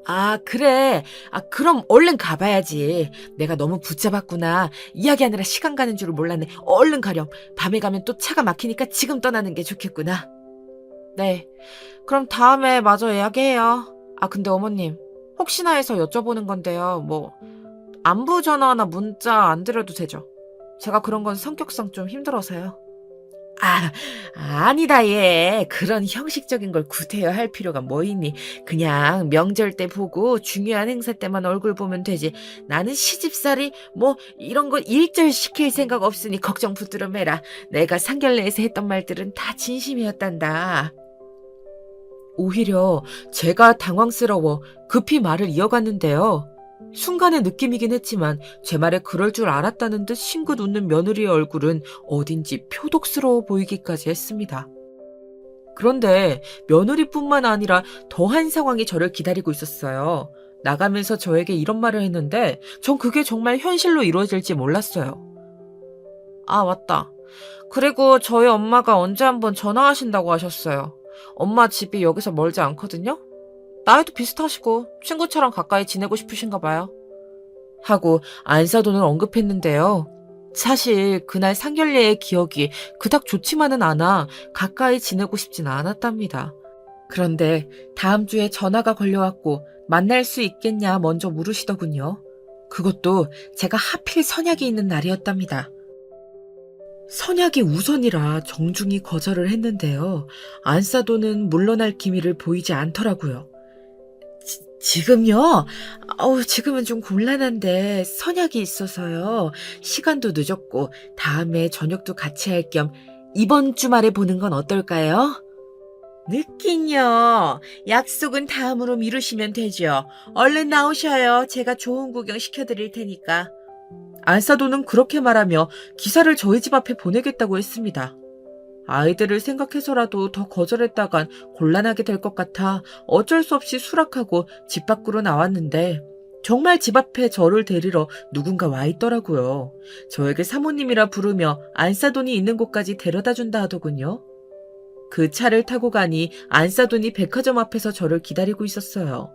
아, 그래. 그럼 얼른 가봐야지. 내가 너무 붙잡았구나. 이야기하느라 시간 가는 줄을 몰랐네. 얼른 가렴. 밤에 가면 또 차가 막히니까 지금 떠나는 게 좋겠구나. 네. 그럼 다음에 마저 예약해요. 근데 어머님,
혹시나 해서 여쭤보는 건데요. 안부 전화나 문자 안 드려도 되죠? 제가 그런 건 성격상 좀 힘들어서요.
아, 아니다, 얘. 그런 형식적인 걸 구태여 할 필요가 뭐 있니? 그냥 명절 때 보고 중요한 행사 때만 얼굴 보면 되지. 나는 시집살이 이런 거 일절 시킬 생각 없으니 걱정 붙들어 매라. 내가 상견례에서 했던 말들은 다 진심이었단다. 오히려 제가 당황스러워 급히 말을 이어갔는데요. 순간의 느낌이긴 했지만 제 말에 그럴 줄 알았다는 듯 싱긋 웃는 며느리의 얼굴은 어딘지 표독스러워 보이기까지 했습니다. 그런데 며느리뿐만 아니라 더한 상황이 저를 기다리고 있었어요. 나가면서 저에게 이런 말을 했는데 전 그게 정말 현실로 이루어질지 몰랐어요.
아, 맞다. 그리고 저희 엄마가 언제 한번 전화하신다고 하셨어요. 엄마 집이 여기서 멀지 않거든요? 나이도 비슷하시고 친구처럼 가까이 지내고 싶으신가 봐요.
하고 안사돈을 언급했는데요. 사실 그날 상견례의 기억이 그닥 좋지만은 않아 가까이 지내고 싶진 않았답니다. 그런데 다음 주에 전화가 걸려왔고 만날 수 있겠냐 먼저 물으시더군요. 그것도 제가 하필 선약이 있는 날이었답니다. 선약이 우선이라 정중히 거절을 했는데요. 안사돈은 물러날 기미를 보이지 않더라고요. 지금요? 지금은 좀 곤란한데 선약이 있어서요. 시간도 늦었고 다음에 저녁도 같이 할 겸 이번 주말에 보는 건 어떨까요? 늦긴요. 약속은 다음으로 미루시면 되죠. 얼른 나오셔요. 제가 좋은 구경 시켜드릴 테니까. 안사도는 그렇게 말하며 기사를 저희 집 앞에 보내겠다고 했습니다. 아이들을 생각해서라도 더 거절했다간 곤란하게 될 것 같아 어쩔 수 없이 수락하고 집 밖으로 나왔는데 정말 집 앞에 저를 데리러 누군가 와 있더라고요. 저에게 사모님이라 부르며 안사돈이 있는 곳까지 데려다 준다 하더군요. 그 차를 타고 가니 안사돈이 백화점 앞에서 저를 기다리고 있었어요.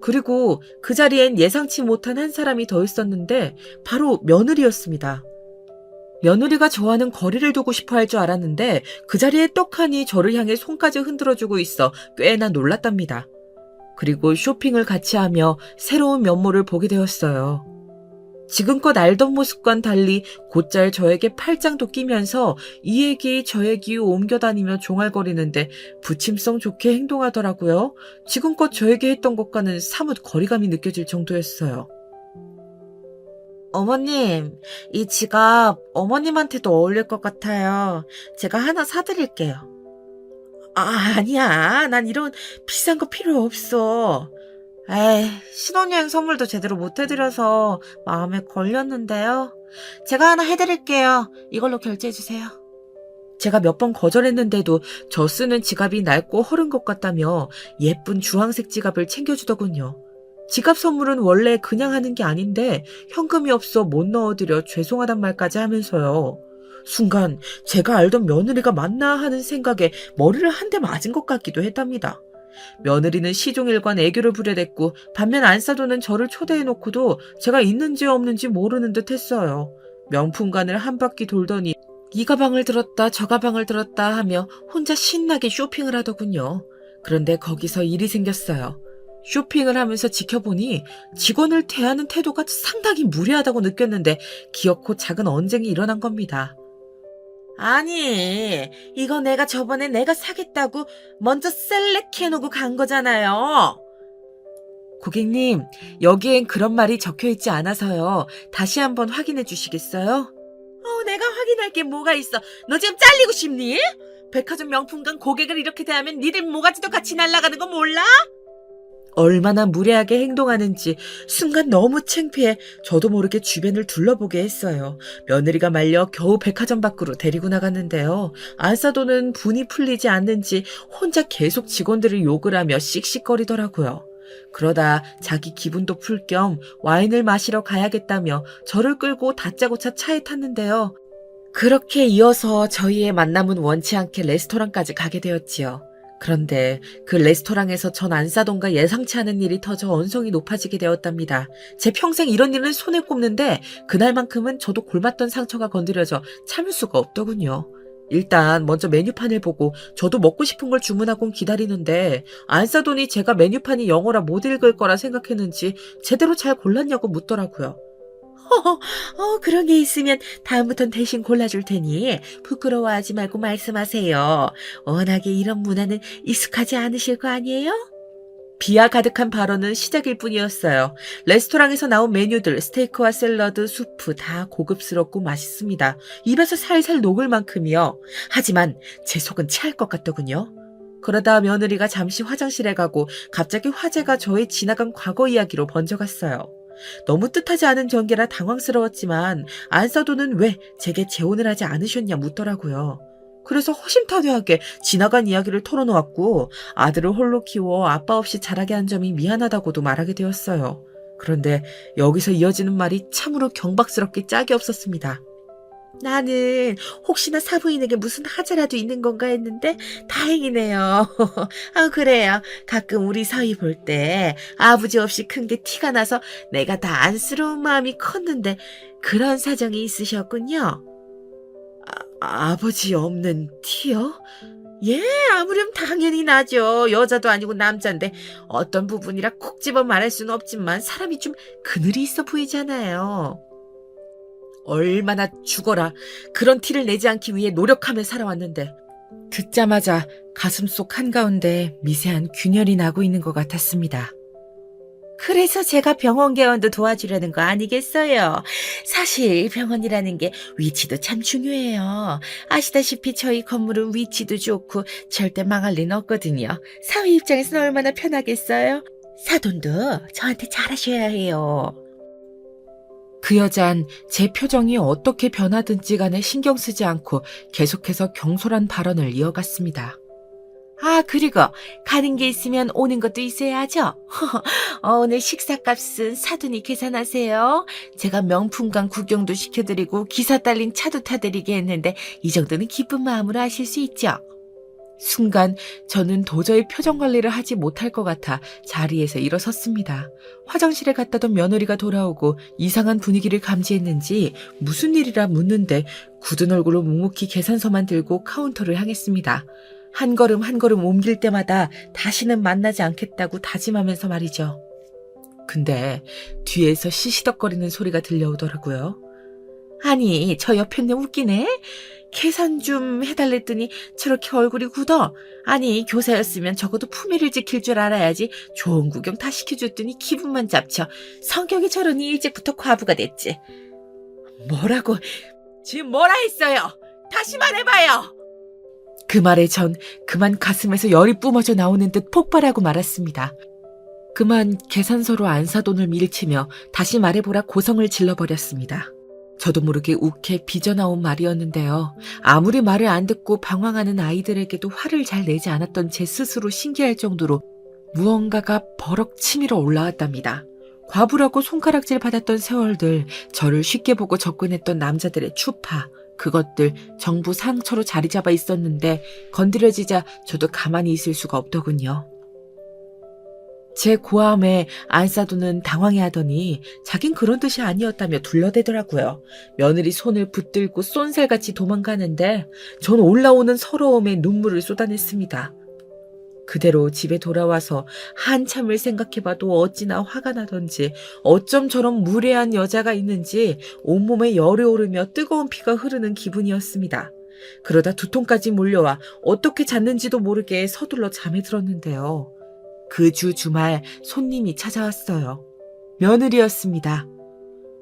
그리고 그 자리엔 예상치 못한 한 사람이 더 있었는데 바로 며느리였습니다. 며느리가 저와는 거리를 두고 싶어 할 줄 알았는데 그 자리에 떡하니 저를 향해 손까지 흔들어주고 있어 꽤나 놀랐답니다. 그리고 쇼핑을 같이 하며 새로운 면모를 보게 되었어요. 지금껏 알던 모습과는 달리 곧잘 저에게 팔짱도 끼면서 이 얘기 저 얘기 옮겨다니며 종알거리는데 부침성 좋게 행동하더라고요. 지금껏 저에게 했던 것과는 사뭇 거리감이 느껴질 정도였어요. 어머님, 이 지갑 어머님한테도 어울릴 것 같아요. 제가 하나 사드릴게요. 아니야. 난 이런 비싼 거 필요 없어. 에이, 신혼여행 선물도 제대로 못 해드려서 마음에 걸렸는데요. 제가 하나 해드릴게요. 이걸로 결제해주세요. 제가 몇 번 거절했는데도 저 쓰는 지갑이 낡고 허른 것 같다며 예쁜 주황색 지갑을 챙겨주더군요. 지갑 선물은 원래 그냥 하는 게 아닌데 현금이 없어 못 넣어드려 죄송하단 말까지 하면서요. 순간 제가 알던 며느리가 맞나 하는 생각에 머리를 한 대 맞은 것 같기도 했답니다. 며느리는 시종일관 애교를 부려댔고 반면 안사도는 저를 초대해놓고도 제가 있는지 없는지 모르는 듯 했어요. 명품관을 한 바퀴 돌더니 이 가방을 들었다 저 가방을 들었다 하며 혼자 신나게 쇼핑을 하더군요. 그런데 거기서 일이 생겼어요. 쇼핑을 하면서 지켜보니 직원을 대하는 태도가 상당히 무례하다고 느꼈는데 기어코 작은 언쟁이 일어난 겁니다. 아니, 이거 저번에 내가 사겠다고 먼저 셀렉해놓고 간 거잖아요. 고객님, 여기엔 그런 말이 적혀있지 않아서요. 다시 한번 확인해 주시겠어요? 내가 확인할 게 뭐가 있어. 너 지금 잘리고 싶니? 백화점 명품관 고객을 이렇게 대하면 니들 모가지도 같이 날아가는 거 몰라? 얼마나 무례하게 행동하는지 순간 너무 창피해 저도 모르게 주변을 둘러보게 했어요. 며느리가 말려 겨우 백화점 밖으로 데리고 나갔는데요. 안사도는 분이 풀리지 않는지 혼자 계속 직원들을 욕을 하며 씩씩거리더라고요. 그러다 자기 기분도 풀 겸 와인을 마시러 가야겠다며 저를 끌고 다짜고짜 차에 탔는데요. 그렇게 이어서 저희의 만남은 원치 않게 레스토랑까지 가게 되었지요. 그런데 그 레스토랑에서 전 안사돈과 예상치 않은 일이 터져 언성이 높아지게 되었답니다. 제 평생 이런 일은 손에 꼽는데 그날만큼은 저도 골맞던 상처가 건드려져 참을 수가 없더군요. 일단 먼저 메뉴판을 보고 저도 먹고 싶은 걸 주문하곤 기다리는데 안 싸더니 제가 메뉴판이 영어라 못 읽을 거라 생각했는지 제대로 잘 골랐냐고 묻더라고요. 그런 게 있으면 다음부턴 대신 골라줄 테니 부끄러워하지 말고 말씀하세요. 워낙에 이런 문화는 익숙하지 않으실 거 아니에요? 비하 가득한 발언은 시작일 뿐이었어요. 레스토랑에서 나온 메뉴들, 스테이크와 샐러드, 수프 다 고급스럽고 맛있습니다. 입에서 살살 녹을 만큼이요. 하지만 제 속은 체할 것 같더군요. 그러다 며느리가 잠시 화장실에 가고 갑자기 화제가 저의 지나간 과거 이야기로 번져갔어요. 너무 뜻하지 않은 전개라 당황스러웠지만 안사도는 왜 제게 재혼을 하지 않으셨냐 묻더라고요. 그래서 허심탄회하게 지나간 이야기를 털어놓았고 아들을 홀로 키워 아빠 없이 자라게 한 점이 미안하다고도 말하게 되었어요. 그런데 여기서 이어지는 말이 참으로 경박스럽게 짝이 없었습니다. 나는 혹시나 사부인에게 무슨 하자라도 있는 건가 했는데 다행이네요. 그래요. 가끔 우리 사위 볼 때 아버지 없이 큰 게 티가 나서 내가 다 안쓰러운 마음이 컸는데 그런 사정이 있으셨군요. 아버지 없는 티요? 예, 아무렴 당연히 나죠. 여자도 아니고 남잔데 어떤 부분이라 콕 집어 말할 수는 없지만 사람이 좀 그늘이 있어 보이잖아요. 얼마나 죽어라. 그런 티를 내지 않기 위해 노력하며 살아왔는데 듣자마자 가슴속 한가운데 미세한 균열이 나고 있는 것 같았습니다. 그래서 제가 병원 개원도 도와주려는 거 아니겠어요? 사실 병원이라는 게 위치도 참 중요해요. 아시다시피 저희 건물은 위치도 좋고 절대 망할 리는 없거든요. 사위 입장에서는 얼마나 편하겠어요? 사돈도 저한테 잘하셔야 해요. 그 여잔 제 표정이 어떻게 변하든지 간에 신경 쓰지 않고 계속해서 경솔한 발언을 이어갔습니다. 그리고 가는 게 있으면 오는 것도 있어야죠. 오늘 식사값은 사돈이 계산하세요. 제가 명품관 구경도 시켜드리고 기사 딸린 차도 타드리게 했는데 이 정도는 기쁜 마음으로 하실 수 있죠. 순간 저는 도저히 표정 관리를 하지 못할 것 같아 자리에서 일어섰습니다. 화장실에 갔다 던 며느리가 돌아오고 이상한 분위기를 감지했는지 무슨 일이라 묻는데 굳은 얼굴로 묵묵히 계산서만 들고 카운터를 향했습니다. 한 걸음 한 걸음 옮길 때마다 다시는 만나지 않겠다고 다짐하면서 말이죠. 근데 뒤에서 시시덕거리는 소리가 들려오더라고요. 아니, 저 옆에는 웃기네? 계산 좀 해달랬더니 저렇게 얼굴이 굳어. 아니, 교사였으면 적어도 품위를 지킬 줄 알아야지. 좋은 구경 다 시켜줬더니 기분만 잡쳐. 성격이 저러니 일찍부터 과부가 됐지. 뭐라고? 지금 뭐라 했어요? 다시 말해봐요. 그 말에 전 그만 가슴에서 열이 뿜어져 나오는 듯 폭발하고 말았습니다. 그만 계산서로 안사돈을 밀치며 다시 말해보라 고성을 질러버렸습니다. 저도 모르게 욱해 빚어나온 말이었는데요. 아무리 말을 안 듣고 방황하는 아이들에게도 화를 잘 내지 않았던 제 스스로 신기할 정도로 무언가가 버럭 치밀어 올라왔답니다. 과부라고 손가락질 받았던 세월들, 저를 쉽게 보고 접근했던 남자들의 추파, 그것들 전부 상처로 자리 잡아 있었는데 건드려지자 저도 가만히 있을 수가 없더군요. 제 고함에 안사도는 당황해하더니 자긴 그런 뜻이 아니었다며 둘러대더라고요. 며느리 손을 붙들고 쏜살같이 도망가는데 전 올라오는 서러움에 눈물을 쏟아냈습니다. 그대로 집에 돌아와서 한참을 생각해봐도 어찌나 화가 나던지 어쩜 저런 무례한 여자가 있는지 온몸에 열이 오르며 뜨거운 피가 흐르는 기분이었습니다. 그러다 두통까지 몰려와 어떻게 잤는지도 모르게 서둘러 잠에 들었는데요. 그 주 주말 손님이 찾아왔어요. 며느리였습니다.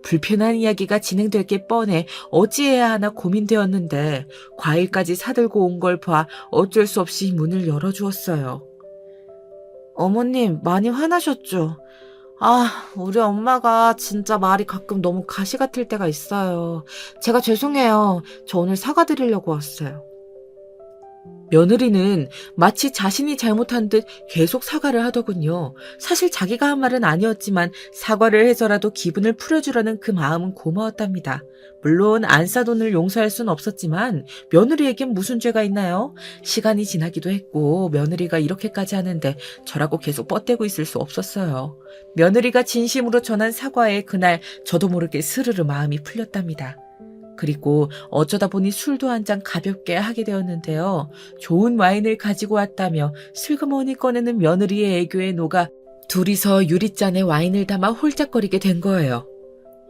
불편한 이야기가 진행될 게 뻔해 어찌해야 하나 고민되었는데 과일까지 사들고 온 걸 봐 어쩔 수 없이 문을 열어주었어요. 어머님 많이 화나셨죠? 우리 엄마가 진짜 말이 가끔 너무 가시 같을 때가 있어요. 제가 죄송해요. 저 오늘 사과드리려고 왔어요. 며느리는 마치 자신이 잘못한 듯 계속 사과를 하더군요. 사실 자기가 한 말은 아니었지만 사과를 해서라도 기분을 풀어주려는 그 마음은 고마웠답니다. 물론 안사돈을 용서할 순 없었지만 며느리에겐 무슨 죄가 있나요? 시간이 지나기도 했고 며느리가 이렇게까지 하는데 저라고 계속 뻗대고 있을 수 없었어요. 며느리가 진심으로 전한 사과에 그날 저도 모르게 스르르 마음이 풀렸답니다. 그리고 어쩌다 보니 술도 한 잔 가볍게 하게 되었는데요. 좋은 와인을 가지고 왔다며 슬그머니 꺼내는 며느리의 애교에 녹아 둘이서 유리잔에 와인을 담아 홀짝거리게 된 거예요.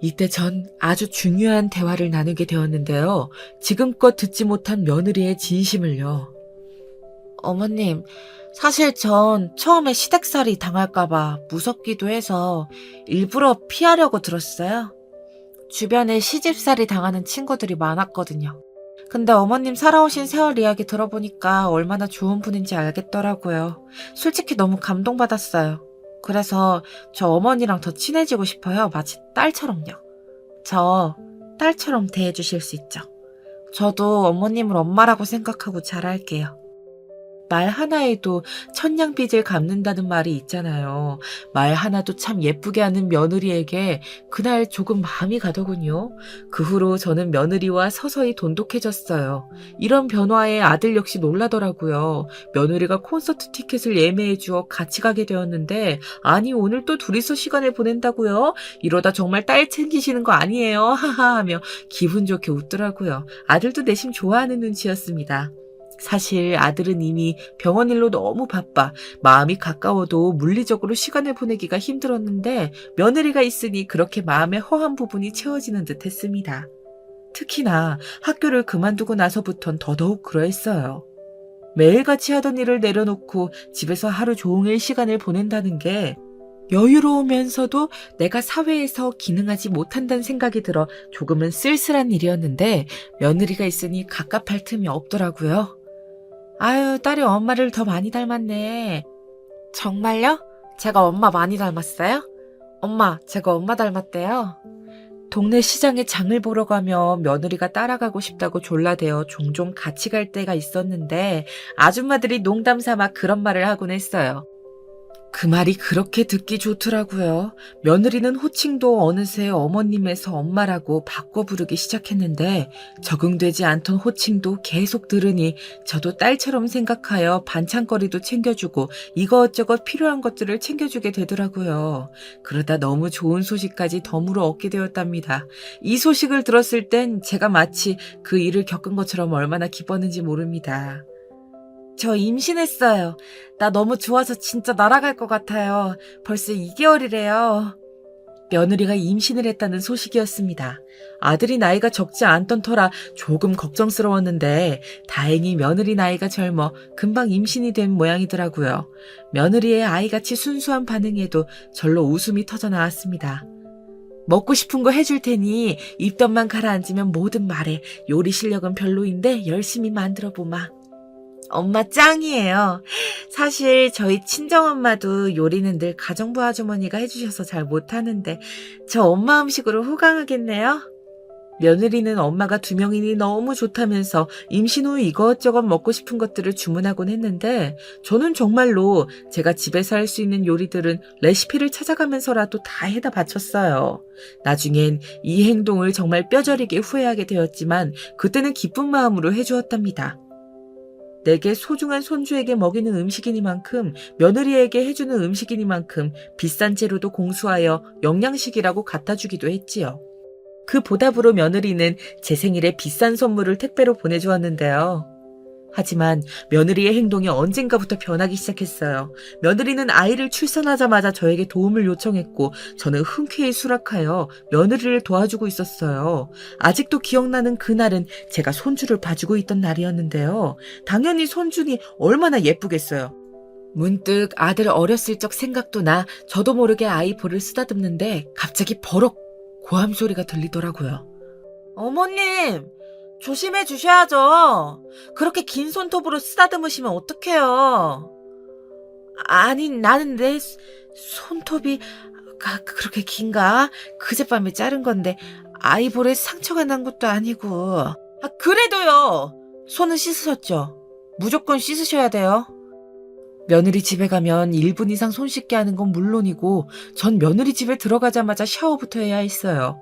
이때 전 아주 중요한 대화를 나누게 되었는데요. 지금껏 듣지 못한 며느리의 진심을요.
어머님, 사실 전 처음에 시댁살이 당할까봐 무섭기도 해서 일부러 피하려고 들었어요. 주변에 시집살이 당하는 친구들이 많았거든요. 근데 어머님 살아오신 세월 이야기 들어보니까 얼마나 좋은 분인지 알겠더라고요. 솔직히 너무 감동받았어요. 그래서 저 어머니랑 더 친해지고 싶어요. 마치 딸처럼요. 저 딸처럼 대해주실 수 있죠? 저도 어머님을 엄마라고 생각하고 잘할게요. 말 하나에도 천냥빚을 갚는다는 말이 있잖아요. 말 하나도 참 예쁘게 하는 며느리에게 그날 조금 마음이 가더군요. 그 후로 저는 며느리와 서서히 돈독해졌어요. 이런 변화에 아들 역시 놀라더라고요. 며느리가 콘서트 티켓을 예매해 주어 같이 가게 되었는데 아니 오늘 또 둘이서 시간을 보낸다고요? 이러다 정말 딸 챙기시는 거 아니에요? 하하 하며 기분 좋게 웃더라고요. 아들도 내심 좋아하는 눈치였습니다. 사실 아들은 이미 병원 일로 너무 바빠 마음이 가까워도 물리적으로 시간을 보내기가 힘들었는데 며느리가 있으니 그렇게 마음의 허한 부분이 채워지는 듯 했습니다. 특히나 학교를 그만두고 나서부턴 더더욱 그러했어요. 매일같이 하던 일을 내려놓고 집에서 하루 종일 시간을 보낸다는 게 여유로우면서도 내가 사회에서 기능하지 못한다는 생각이 들어 조금은 쓸쓸한 일이었는데 며느리가 있으니 갑갑할 틈이 없더라고요. 아유, 딸이 엄마를 더 많이 닮았네. 정말요? 제가 엄마 많이 닮았어요? 엄마, 제가 엄마 닮았대요. 동네 시장에 장을 보러 가며 며느리가 따라가고 싶다고 졸라대어 종종 같이 갈 때가 있었는데 아줌마들이 농담 삼아 그런 말을 하곤 했어요. 그 말이 그렇게 듣기 좋더라고요. 며느리는 호칭도 어느새 어머님에서 엄마라고 바꿔 부르기 시작했는데 적응되지 않던 호칭도 계속 들으니 저도 딸처럼 생각하여 반찬거리도 챙겨주고 이것저것 필요한 것들을 챙겨주게 되더라고요. 그러다 너무 좋은 소식까지 덤으로 얻게 되었답니다. 이 소식을 들었을 땐 제가 마치 그 일을 겪은 것처럼 얼마나 기뻤는지 모릅니다. 저 임신했어요. 나 너무 좋아서 진짜 날아갈 것 같아요. 벌써 2개월이래요. 며느리가 임신을 했다는 소식이었습니다. 아들이 나이가 적지 않던 터라 조금 걱정스러웠는데 다행히 며느리 나이가 젊어 금방 임신이 된 모양이더라고요. 며느리의 아이같이 순수한 반응에도 절로 웃음이 터져 나왔습니다. 먹고 싶은 거 해줄 테니 입덧만 가라앉으면 뭐든 말해. 요리 실력은 별로인데 열심히 만들어보마. 엄마 짱이에요. 사실 저희 친정엄마도 요리는 늘 가정부 아주머니가 해주셔서 잘 못하는데 저 엄마 음식으로 호강하겠네요. 며느리는 엄마가 2명이니 너무 좋다면서 임신 후 이것저것 먹고 싶은 것들을 주문하곤 했는데 저는 정말로 제가 집에서 할 수 있는 요리들은 레시피를 찾아가면서라도 다 해다 바쳤어요. 나중엔 이 행동을 정말 뼈저리게 후회하게 되었지만 그때는 기쁜 마음으로 해주었답니다. 내게 소중한 손주에게 먹이는 음식이니만큼 며느리에게 해주는 음식이니만큼 비싼 재료도 공수하여 영양식이라고 갖다 주기도 했지요. 그 보답으로 며느리는 제 생일에 비싼 선물을 택배로 보내주었는데요. 하지만 며느리의 행동이 언젠가부터 변하기 시작했어요. 며느리는 아이를 출산하자마자 저에게 도움을 요청했고 저는 흔쾌히 수락하여 며느리를 도와주고 있었어요. 아직도 기억나는 그날은 제가 손주를 봐주고 있던 날이었는데요. 당연히 손주니 얼마나 예쁘겠어요. 문득 아들 어렸을 적 생각도 나 저도 모르게 아이 볼을 쓰다듬는데 갑자기 버럭 고함 소리가 들리더라고요. 어머님! 조심해 주셔야죠. 그렇게 긴 손톱으로 쓰다듬으시면 어떡해요. 아니, 나는 내 손톱이 그렇게 긴가? 그젯밤에 자른 건데 아이 볼에 상처가 난 것도 아니고. 그래도요. 손은 씻으셨죠? 무조건 씻으셔야 돼요. 며느리 집에 가면 1분 이상 손 씻게 하는 건 물론이고 전 며느리 집에 들어가자마자 샤워부터 해야 했어요.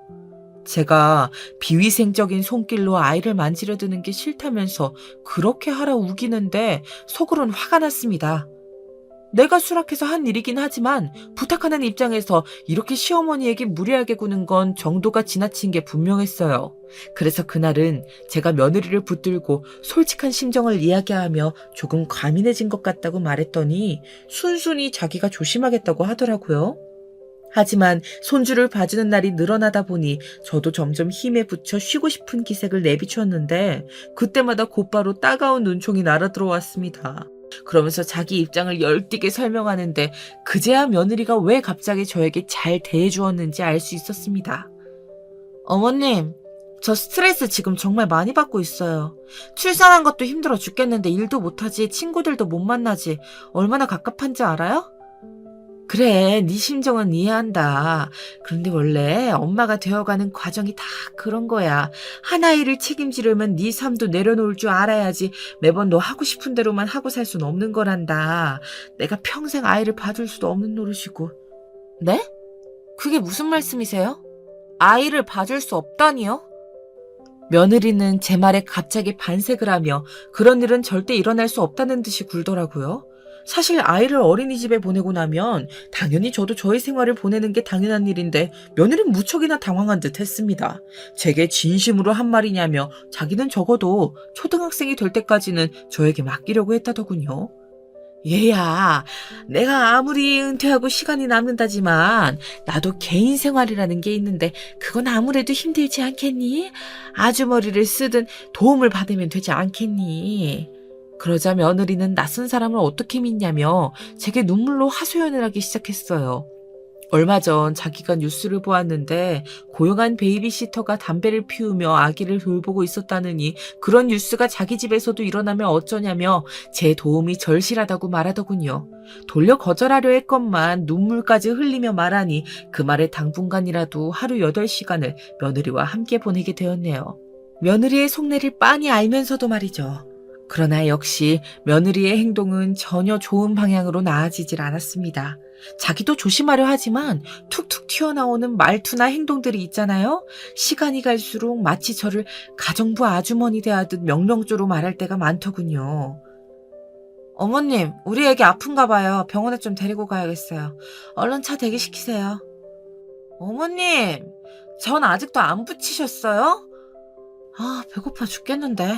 제가 비위생적인 손길로 아이를 만지려 드는 게 싫다면서 그렇게 하라 우기는데 속으론 화가 났습니다. 내가 수락해서 한 일이긴 하지만 부탁하는 입장에서 이렇게 시어머니에게 무리하게 구는 건 정도가 지나친 게 분명했어요. 그래서 그날은 제가 며느리를 붙들고 솔직한 심정을 이야기하며 조금 과민해진 것 같다고 말했더니 순순히 자기가 조심하겠다고 하더라고요. 하지만 손주를 봐주는 날이 늘어나다 보니 저도 점점 힘에 부쳐 쉬고 싶은 기색을 내비쳤는데 그때마다 곧바로 따가운 눈총이 날아들어왔습니다. 그러면서 자기 입장을 열띠게 설명하는데 그제야 며느리가 왜 갑자기 저에게 잘 대해주었는지 알 수 있었습니다. 어머님, 저 스트레스 지금 정말 많이 받고 있어요. 출산한 것도 힘들어 죽겠는데 일도 못하지, 친구들도 못 만나지. 얼마나 갑갑한지 알아요? 그래, 네 심정은 이해한다. 그런데 원래 엄마가 되어가는 과정이 다 그런 거야. 하나이를 책임지려면 네 삶도 내려놓을 줄 알아야지 매번 너 하고 싶은 대로만 하고 살 수는 없는 거란다. 내가 평생 아이를 봐줄 수도 없는 노릇이고. 네? 그게 무슨 말씀이세요? 아이를 봐줄 수 없다니요? 며느리는 제 말에 갑자기 반색을 하며 그런 일은 절대 일어날 수 없다는 듯이 굴더라고요. 사실 아이를 어린이집에 보내고 나면 당연히 저도 저의 생활을 보내는 게 당연한 일인데 며느리는 무척이나 당황한 듯 했습니다. 제게 진심으로 한 말이냐며 자기는 적어도 초등학생이 될 때까지는 저에게 맡기려고 했다더군요. 얘야, 내가 아무리 은퇴하고 시간이 남는다지만 나도 개인 생활이라는 게 있는데 그건 아무래도 힘들지 않겠니? 아주머니를 쓰든 도움을 받으면 되지 않겠니? 그러자 며느리는 낯선 사람을 어떻게 믿냐며 제게 눈물로 하소연을 하기 시작했어요. 얼마 전 자기가 뉴스를 보았는데 고용한 베이비시터가 담배를 피우며 아기를 돌보고 있었다느니 그런 뉴스가 자기 집에서도 일어나면 어쩌냐며 제 도움이 절실하다고 말하더군요. 돌려 거절하려 했건만 눈물까지 흘리며 말하니 그 말에 당분간이라도 하루 8시간을 며느리와 함께 보내게 되었네요. 며느리의 속내를 빤히 알면서도 말이죠. 그러나 역시 며느리의 행동은 전혀 좋은 방향으로 나아지질 않았습니다. 자기도 조심하려 하지만 툭툭 튀어나오는 말투나 행동들이 있잖아요. 시간이 갈수록 마치 저를 가정부 아주머니 대하듯 명령조로 말할 때가 많더군요. 어머님, 우리 애기 아픈가 봐요. 병원에 좀 데리고 가야겠어요. 얼른 차 대기시키세요. 어머님, 전 아직도 안 붙이셨어요? 아, 배고파 죽겠는데.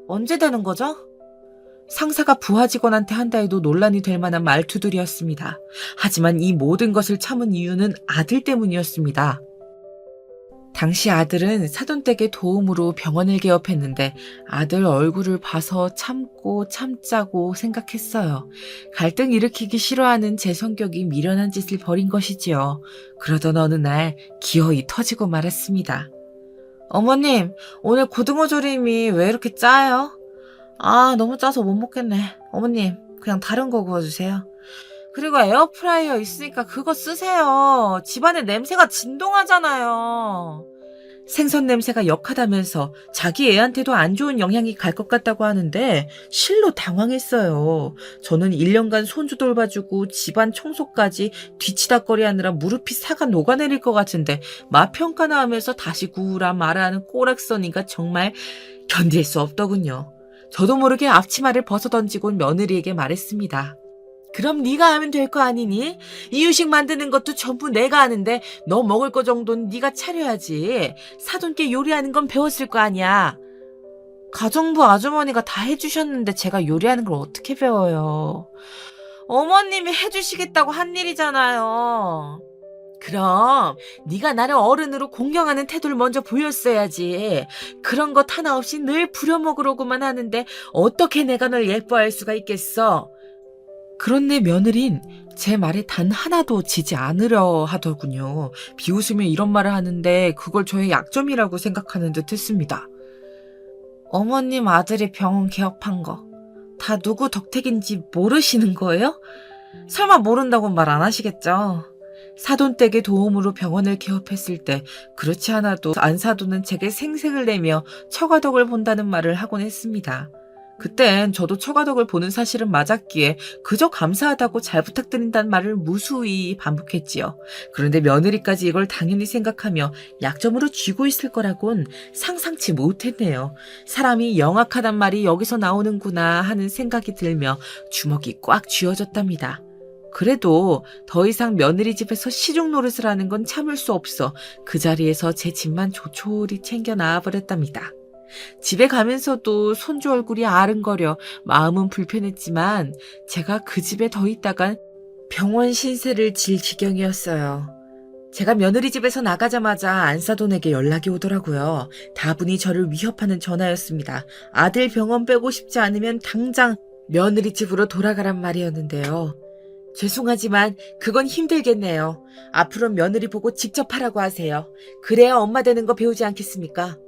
언제 되는 거죠? 상사가 부하 직원한테 한다 해도 논란이 될 만한 말투들이었습니다. 하지만 이 모든 것을 참은 이유는 아들 때문이었습니다. 당시 아들은 사돈댁의 도움으로 병원을 개업했는데 아들 얼굴을 봐서 참고 참자고 생각했어요. 갈등 일으키기 싫어하는 제 성격이 미련한 짓을 벌인 것이지요. 그러던 어느 날 기어이 터지고 말았습니다. 어머님, 오늘 고등어 조림이 왜 이렇게 짜요? 아, 너무 짜서 못 먹겠네. 어머님, 그냥 다른 거 구워주세요. 그리고 에어프라이어 있으니까 그거 쓰세요. 집안에 냄새가 진동하잖아요. 생선 냄새가 역하다면서 자기 애한테도 안 좋은 영향이 갈 것 같다고 하는데 실로 당황했어요. 저는 1년간 손주 돌봐주고 집안 청소까지 뒤치다꺼리하느라 무릎이 사가 녹아내릴 것 같은데 맛 평가나 하면서 다시 구우라 말하는 꼬락서니가 정말 견딜 수 없더군요. 저도 모르게 앞치마를 벗어던지고 며느리에게 말했습니다. 그럼 네가 하면 될 거 아니니? 이유식 만드는 것도 전부 내가 하는데 너 먹을 거 정도는 네가 차려야지. 사돈께 요리하는 건 배웠을 거 아니야. 가정부 아주머니가 다 해주셨는데 제가 요리하는 걸 어떻게 배워요? 어머님이 해주시겠다고 한 일이잖아요. 그럼 네가 나를 어른으로 공경하는 태도를 먼저 보였어야지. 그런 것 하나 없이 늘 부려먹으려고만 하는데 어떻게 내가 널 예뻐할 수가 있겠어? 그런데 며느린 제 말에 단 하나도 지지 않으려 하더군요. 비웃으며 이런 말을 하는데 그걸 저의 약점이라고 생각하는 듯 했습니다. 어머님 아들이 병원 개업한 거 다 누구 덕택인지 모르시는 거예요? 설마 모른다고 말 안 하시겠죠? 사돈댁의 도움으로 병원을 개업했을 때 그렇지 않아도 안사돈은 제게 생색을 내며 처가덕을 본다는 말을 하곤 했습니다. 그땐 저도 처가덕을 보는 사실은 맞았기에 그저 감사하다고 잘 부탁드린다는 말을 무수히 반복했지요. 그런데 며느리까지 이걸 당연히 생각하며 약점으로 쥐고 있을 거라곤 상상치 못했네요. 사람이 영악하단 말이 여기서 나오는구나 하는 생각이 들며 주먹이 꽉 쥐어졌답니다.
그래도 더 이상 며느리 집에서 시중 노릇을 하는 건 참을 수 없어 그 자리에서 제 집만 조촐히 챙겨 나와버렸답니다. 집에 가면서도 손주 얼굴이 아른거려 마음은 불편했지만 제가 그 집에 더 있다간 병원 신세를 질 지경이었어요. 제가 며느리 집에서 나가자마자 안사돈에게 연락이 오더라고요. 다분히 저를 위협하는 전화였습니다. 아들 병원 빼고 싶지 않으면 당장 며느리 집으로 돌아가란 말이었는데요. 죄송하지만 그건 힘들겠네요. 앞으로 며느리 보고 직접 하라고 하세요. 그래야 엄마 되는 거 배우지 않겠습니까?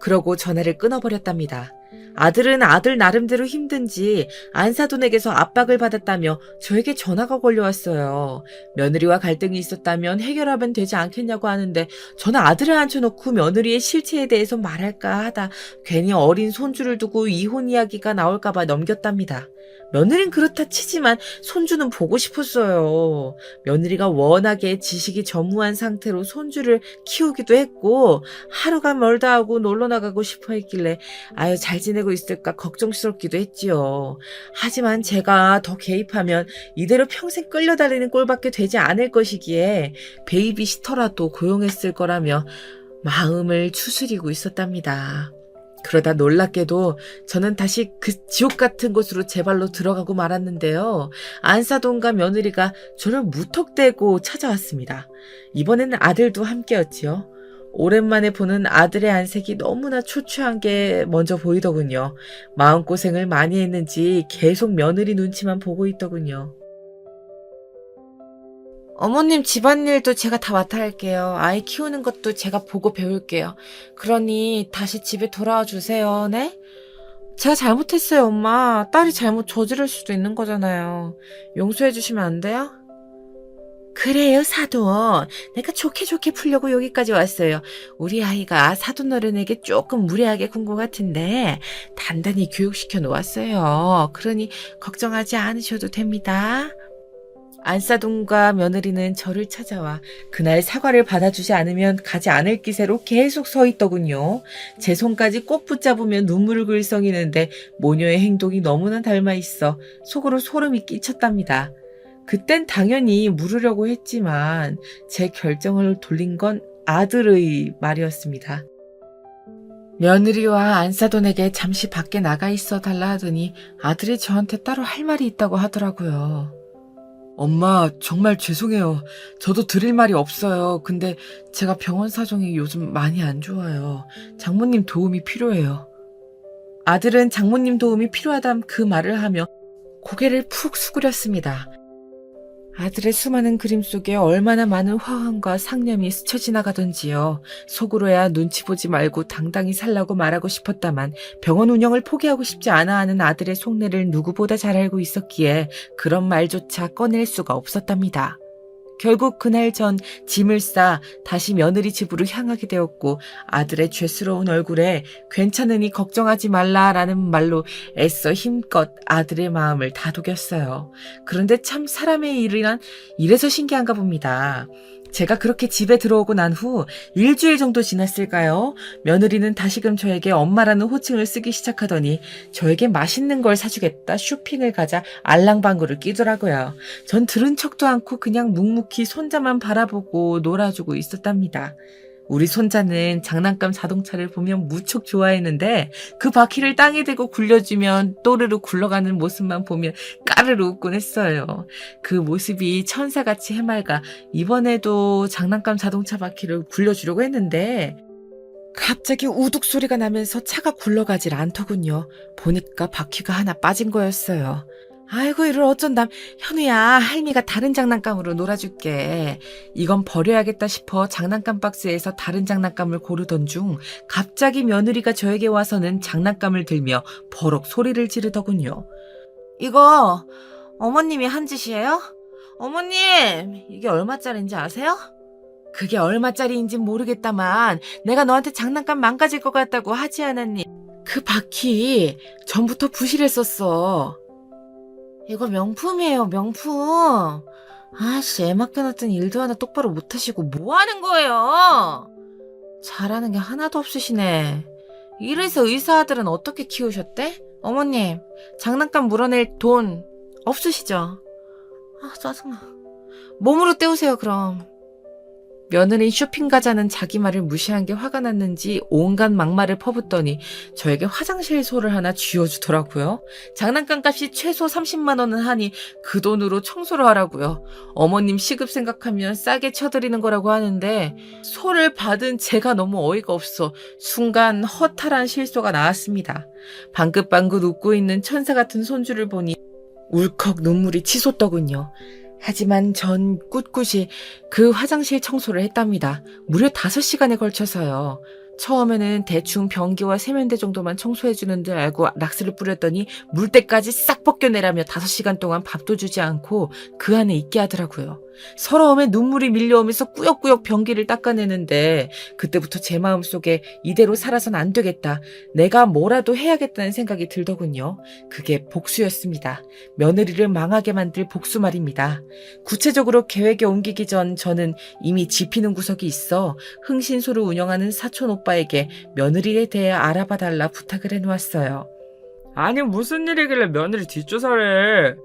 그러고 전화를 끊어버렸답니다. 아들은 아들 나름대로 힘든지 안사돈에게서 압박을 받았다며 저에게 전화가 걸려왔어요. 며느리와 갈등이 있었다면 해결하면 되지 않겠냐고 하는데 저는 아들을 앉혀놓고 며느리의 실체에 대해서 말할까 하다 괜히 어린 손주를 두고 이혼 이야기가 나올까봐 넘겼답니다. 며느린 그렇다 치지만 손주는 보고 싶었어요. 며느리가 워낙에 지식이 전무한 상태로 손주를 키우기도 했고 하루가 멀다 하고 놀러 나가고 싶어 했길래 아유 잘 지내고 있을까 걱정스럽기도 했지요. 하지만 제가 더 개입하면 이대로 평생 끌려다니는 꼴밖에 되지 않을 것이기에 베이비시터라도 고용했을 거라며 마음을 추스리고 있었답니다. 그러다 놀랍게도 저는 다시 그 지옥 같은 곳으로 제 발로 들어가고 말았는데요. 안사돈과 며느리가 저를 무턱대고 찾아왔습니다. 이번에는 아들도 함께였지요. 오랜만에 보는 아들의 안색이 너무나 초췌한 게 먼저 보이더군요. 마음고생을 많이 했는지 계속 며느리 눈치만 보고 있더군요.
어머님 집안일도 제가 다 맡아 할게요. 아이 키우는 것도 제가 보고 배울게요. 그러니 다시 집에 돌아와 주세요. 네? 제가 잘못했어요, 엄마. 딸이 잘못 저지를 수도 있는 거잖아요. 용서해 주시면 안 돼요?
그래요, 사돈. 내가 좋게 풀려고 여기까지 왔어요. 우리 아이가 사돈 어른에게 조금 무례하게 군 것 같은데 단단히 교육시켜 놓았어요. 그러니 걱정하지 않으셔도 됩니다. 안사돈과 며느리는 저를 찾아와 그날 사과를 받아주지 않으면 가지 않을 기세로 계속 서 있더군요. 제 손까지 꼭 붙잡으며 눈물을 글썽이는데 모녀의 행동이 너무나 닮아 있어 속으로 소름이 끼쳤답니다. 그땐 당연히 물으려고 했지만 제 결정을 돌린 건 아들의 말이었습니다. 며느리와 안사돈에게 잠시 밖에 나가 있어 달라 하더니 아들이 저한테 따로 할 말이 있다고 하더라고요. 엄마, 정말 죄송해요. 저도 드릴 말이 없어요. 근데 제가 병원 사정이 요즘 많이 안 좋아요. 장모님 도움이 필요해요. 아들은 장모님 도움이 필요하담 그 말을 하며 고개를 푹 수그렸습니다. 아들의 수많은 그림 속에 얼마나 많은 화환과 상념이 스쳐 지나가던지요. 속으로야 눈치 보지 말고 당당히 살라고 말하고 싶었다만 병원 운영을 포기하고 싶지 않아 하는 아들의 속내를 누구보다 잘 알고 있었기에 그런 말조차 꺼낼 수가 없었답니다. 결국 그날 전 짐을 싸 다시 며느리 집으로 향하게 되었고 아들의 죄스러운 얼굴에 괜찮으니 걱정하지 말라라는 말로 애써 힘껏 아들의 마음을 다독였어요. 그런데 참 사람의 일이란 이래서 신기한가 봅니다. 제가 그렇게 집에 들어오고 난 후 일주일 정도 지났을까요? 며느리는 다시금 저에게 엄마라는 호칭을 쓰기 시작하더니 저에게 맛있는 걸 사주겠다 쇼핑을 가자 알랑방구를 끼더라고요. 전 들은 척도 않고 그냥 묵묵히 손자만 바라보고 놀아주고 있었답니다. 우리 손자는 장난감 자동차를 보면 무척 좋아했는데 그 바퀴를 땅에 대고 굴려주면 또르르 굴러가는 모습만 보면 까르르 웃곤 했어요. 그 모습이 천사같이 해맑아 이번에도 장난감 자동차 바퀴를 굴려주려고 했는데 갑자기 우둑 소리가 나면서 차가 굴러가질 않더군요. 보니까 바퀴가 하나 빠진 거였어요. 아이고 이를 어쩐담. 현우야, 할미가 다른 장난감으로 놀아줄게. 이건 버려야겠다 싶어 장난감 박스에서 다른 장난감을 고르던 중 갑자기 며느리가 저에게 와서는 장난감을 들며 버럭 소리를 지르더군요.
이거 어머님이 한 짓이에요? 어머님, 이게 얼마짜리인지 아세요?
그게 얼마짜리인진 모르겠다만 내가 너한테 장난감 망가질 것 같다고 하지 않았니? 그 바퀴 전부터 부실했었어.
이거 명품이에요, 명품. 아씨, 애 맡겨놨더니 일도 하나 똑바로 못하시고 뭐 하는 거예요? 잘하는 게 하나도 없으시네. 이래서 의사 아들은 어떻게 키우셨대? 어머님, 장난감 물어낼 돈 없으시죠? 아, 짜증나. 몸으로 때우세요, 그럼. 며느리 쇼핑 가자는 자기 말을 무시한 게 화가 났는지 온갖 막말을 퍼붓더니 저에게 화장실 소를 하나 쥐어주더라고요. 장난감 값이 최소 30만 원은 하니 그 돈으로 청소를 하라고요. 어머님 시급 생각하면 싸게 쳐드리는 거라고 하는데 소를 받은 제가 너무 어이가 없어 순간 허탈한 실소가 나왔습니다. 방긋방긋 웃고 있는 천사 같은 손주를 보니 울컥 눈물이 치솟더군요. 하지만 전 꿋꿋이 그 화장실 청소를 했답니다. 무려 5시간에 걸쳐서요. 처음에는 대충 변기와 세면대 정도만 청소해주는 줄 알고 락스를 뿌렸더니 물때까지 싹 벗겨내라며 5시간 동안 밥도 주지 않고 그 안에 있게 하더라고요. 서러움에 눈물이 밀려오면서 꾸역꾸역 변기를 닦아내는데 그때부터 제 마음속에 이대로 살아선 안 되겠다. 내가 뭐라도 해야겠다는 생각이 들더군요. 그게 복수였습니다. 며느리를 망하게 만들 복수 말입니다. 구체적으로 계획에 옮기기 전 저는 이미 짚이는 구석이 있어 흥신소를 운영하는 사촌 오빠에게 며느리에 대해 알아봐달라 부탁을 해놓았어요.
아니, 무슨 일이길래 며느리 뒷조사를 해?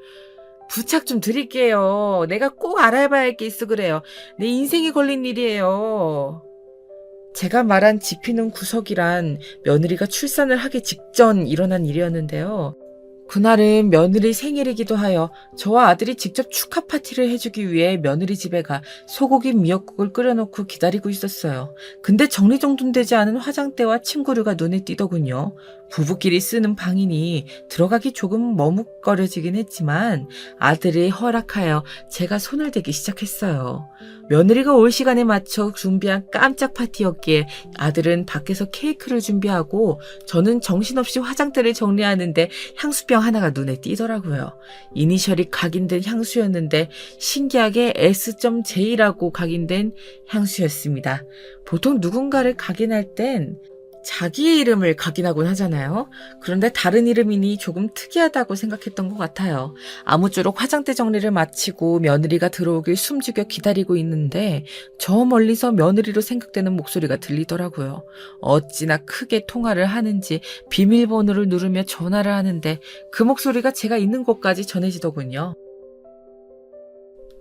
부탁 좀 드릴게요. 내가 꼭 알아봐야 할 게 있어 그래요. 내 인생이 걸린 일이에요. 제가 말한 짚이는 구석이란 며느리가 출산을 하기 직전 일어난 일이었는데요. 그날은 며느리 생일이기도 하여 저와 아들이 직접 축하 파티를 해주기 위해 며느리 집에 가 소고기 미역국을 끓여놓고 기다리고 있었어요. 근데 정리정돈되지 않은 화장대와 침구류가 눈에 띄더군요. 부부끼리 쓰는 방이니 들어가기 조금 머뭇거려지긴 했지만 아들이 허락하여 제가 손을 대기 시작했어요. 며느리가 올 시간에 맞춰 준비한 깜짝 파티였기에 아들은 밖에서 케이크를 준비하고 저는 정신없이 화장대를 정리하는데 향수병 하나가 눈에 띄더라고요. 이니셜이 각인된 향수였는데 신기하게 S.J라고 각인된 향수였습니다. 보통 누군가를 각인할 땐 자기의 이름을 각인하곤 하잖아요. 그런데 다른 이름이니 조금 특이하다고 생각했던 것 같아요. 아무쪼록 화장대 정리를 마치고 며느리가 들어오길 숨죽여 기다리고 있는데 저 멀리서 며느리로 생각되는 목소리가 들리더라고요. 어찌나 크게 통화를 하는지 비밀번호를 누르며 전화를 하는데 그 목소리가 제가 있는 곳까지 전해지더군요.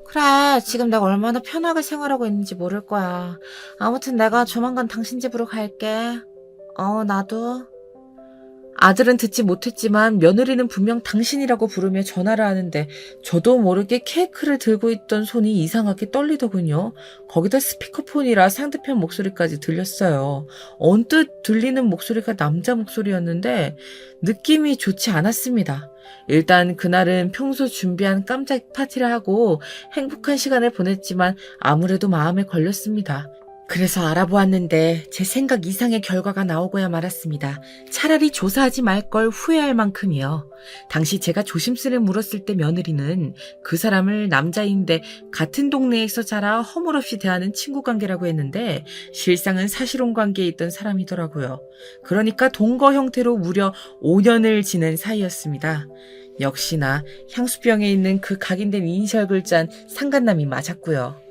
그래, 지금 내가 얼마나 편하게 생활하고 있는지 모를 거야. 아무튼 내가 조만간 당신 집으로 갈게. 나도. 아들은 듣지 못했지만 며느리는 분명 당신이라고 부르며 전화를 하는데 저도 모르게 케이크를 들고 있던 손이 이상하게 떨리더군요. 거기다 스피커폰이라 상대편 목소리까지 들렸어요. 언뜻 들리는 목소리가 남자 목소리였는데 느낌이 좋지 않았습니다. 일단 그날은 평소 준비한 깜짝 파티를 하고 행복한 시간을 보냈지만 아무래도 마음에 걸렸습니다. 그래서 알아보았는데 제 생각 이상의 결과가 나오고야 말았습니다. 차라리 조사하지 말 걸 후회할 만큼이요. 당시 제가 조심스레 물었을 때 며느리는 그 사람을 남자인데 같은 동네에서 자라 허물없이 대하는 친구 관계라고 했는데 실상은 사실혼 관계에 있던 사람이더라고요. 그러니까 동거 형태로 무려 5년을 지낸 사이였습니다. 역시나 향수병에 있는 그 각인된 이니셜 글자는 상간남이 맞았고요.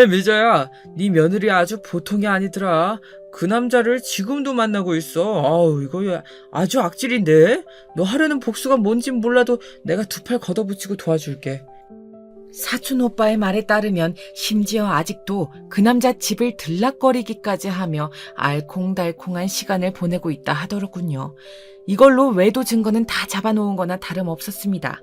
미자야, 네 며느리 아주 보통이 아니더라. 그 남자를 지금도 만나고 있어. 아우, 이거 아주 악질인데? 너 하려는 복수가 뭔진 몰라도 내가 2팔 걷어붙이고 도와줄게.
사촌 오빠의 말에 따르면 심지어 아직도 그 남자 집을 들락거리기까지 하며 알콩달콩한 시간을 보내고 있다 하더군요. 이걸로 외도 증거는 다 잡아놓은 거나 다름없었습니다.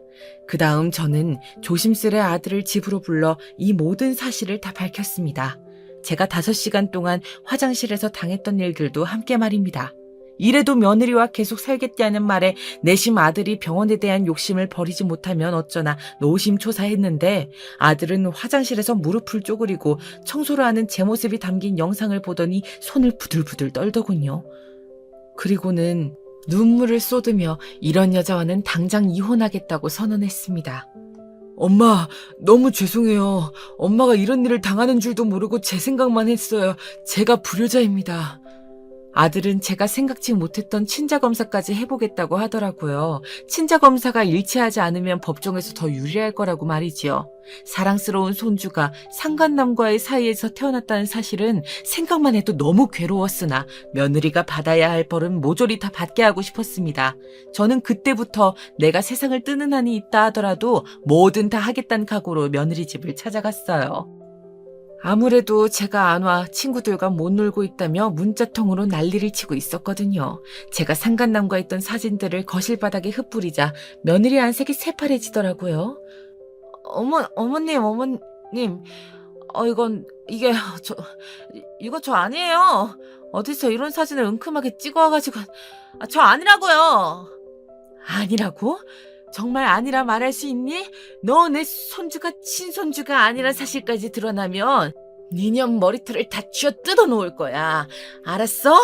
그 다음 저는 조심스레 아들을 집으로 불러 이 모든 사실을 다 밝혔습니다. 제가 5시간 동안 화장실에서 당했던 일들도 함께 말입니다. 이래도 며느리와 계속 살겠다는 말에 내심 아들이 병원에 대한 욕심을 버리지 못하면 어쩌나 노심초사했는데 아들은 화장실에서 무릎을 쪼그리고 청소를 하는 제 모습이 담긴 영상을 보더니 손을 부들부들 떨더군요. 그리고는 눈물을 쏟으며 이런 여자와는 당장 이혼하겠다고 선언했습니다. 엄마, 너무 죄송해요. 엄마가 이런 일을 당하는 줄도 모르고 제 생각만 했어요. 제가 불효자입니다.
아들은 제가 생각지 못했던 친자검사까지 해보겠다고 하더라고요. 친자검사가 일치하지 않으면 법정에서 더 유리할 거라고 말이지요. 사랑스러운 손주가 상간남과의 사이에서 태어났다는 사실은 생각만 해도 너무 괴로웠으나 며느리가 받아야 할 벌은 모조리 다 받게 하고 싶었습니다. 저는 그때부터 내가 세상을 뜨는 한이 있다 하더라도 뭐든 다 하겠다는 각오로 며느리 집을 찾아갔어요. 아무래도 제가 안 와 친구들과 못 놀고 있다며 문자통으로 난리를 치고 있었거든요. 제가 상간남과 있던 사진들을 거실 바닥에 흩뿌리자 며느리 안색이 새파래지더라고요.
어머님, 이거 저 아니에요. 어디서 이런 사진을 은큼하게 찍어와가지고, 저 아니라고요.
아니라고? 정말 아니라 말할 수 있니? 너 내 손주가 친손주가 아니란 사실까지 드러나면 니년 머리털을 다 쥐어 뜯어 놓을 거야. 알았어?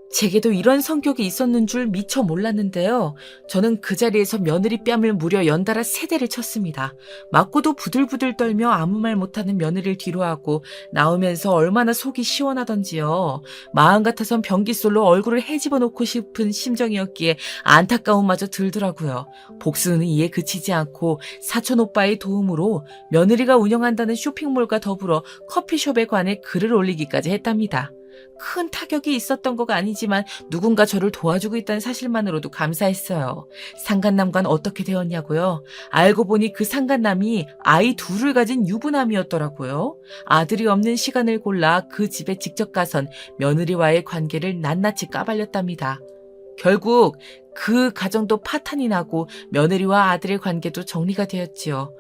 제게도 이런 성격이 있었는 줄 미처 몰랐는데요. 저는 그 자리에서 며느리 뺨을 무려 연달아 3대를 쳤습니다. 맞고도 부들부들 떨며 아무 말 못하는 며느리를 뒤로하고 나오면서 얼마나 속이 시원하던지요. 마음 같아선 변기솔로 얼굴을 헤집어 놓고 싶은 심정이었기에 안타까움마저 들더라고요. 복수는 이에 그치지 않고 사촌 오빠의 도움으로 며느리가 운영한다는 쇼핑몰과 더불어 커피숍에 관해 글을 올리기까지 했답니다. 큰 타격이 있었던 것 아니지만 누군가 저를 도와주고 있다는 사실만으로도 감사했어요. 상간남과는 어떻게 되었냐고요? 알고 보니 그 상간남이 아이 2을 가진 유부남이었더라고요. 아들이 없는 시간을 골라 그 집에 직접 가선 며느리와의 관계를 낱낱이 까발렸답니다. 결국 그 가정도 파탄이 나고 며느리와 아들의 관계도 정리가 되었지요.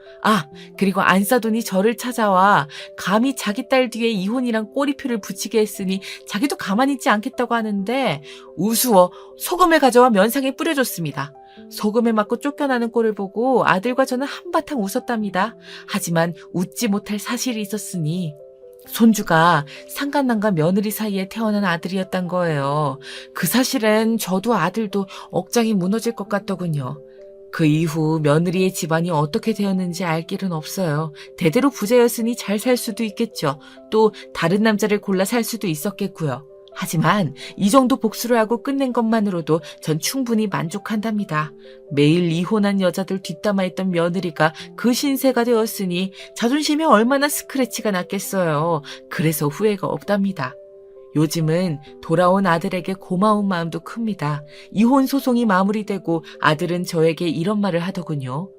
그리고 안사돈이 저를 찾아와 감히 자기 딸 뒤에 이혼이란 꼬리표를 붙이게 했으니 자기도 가만히 있지 않겠다고 하는데 우스워 소금을 가져와 면상에 뿌려줬습니다. 소금에 맞고 쫓겨나는 꼴을 보고 아들과 저는 한바탕 웃었답니다. 하지만 웃지 못할 사실이 있었으니 손주가 상간남과 며느리 사이에 태어난 아들이었단 거예요. 그 사실엔 저도 아들도 억장이 무너질 것 같더군요. 그 이후 며느리의 집안이 어떻게 되었는지 알 길은 없어요. 대대로 부자였으니 잘 살 수도 있겠죠. 또 다른 남자를 골라 살 수도 있었겠고요. 하지만 이 정도 복수를 하고 끝낸 것만으로도 전 충분히 만족한답니다. 매일 이혼한 여자들 뒷담화 있던 며느리가 그 신세가 되었으니 자존심에 얼마나 스크래치가 났겠어요. 그래서 후회가 없답니다. 요즘은 돌아온 아들에게 고마운 마음도 큽니다. 이혼 소송이 마무리되고 아들은 저에게 이런 말을 하더군요.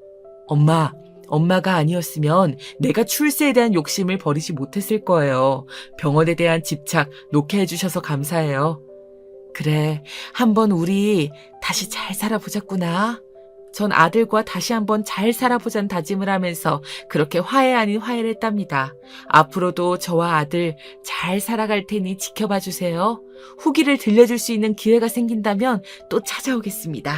엄마가 아니었으면 내가 출세에 대한 욕심을 버리지 못했을 거예요. 병원에 대한 집착 놓게 해주셔서 감사해요. 그래, 한번 우리 다시 잘 살아보자꾸나. 전 아들과 다시 한번 잘 살아보자는 다짐을 하면서 그렇게 화해 아닌 화해를 했답니다. 앞으로도 저와 아들 잘 살아갈 테니 지켜봐 주세요. 후기를 들려줄 수 있는 기회가 생긴다면 또 찾아오겠습니다.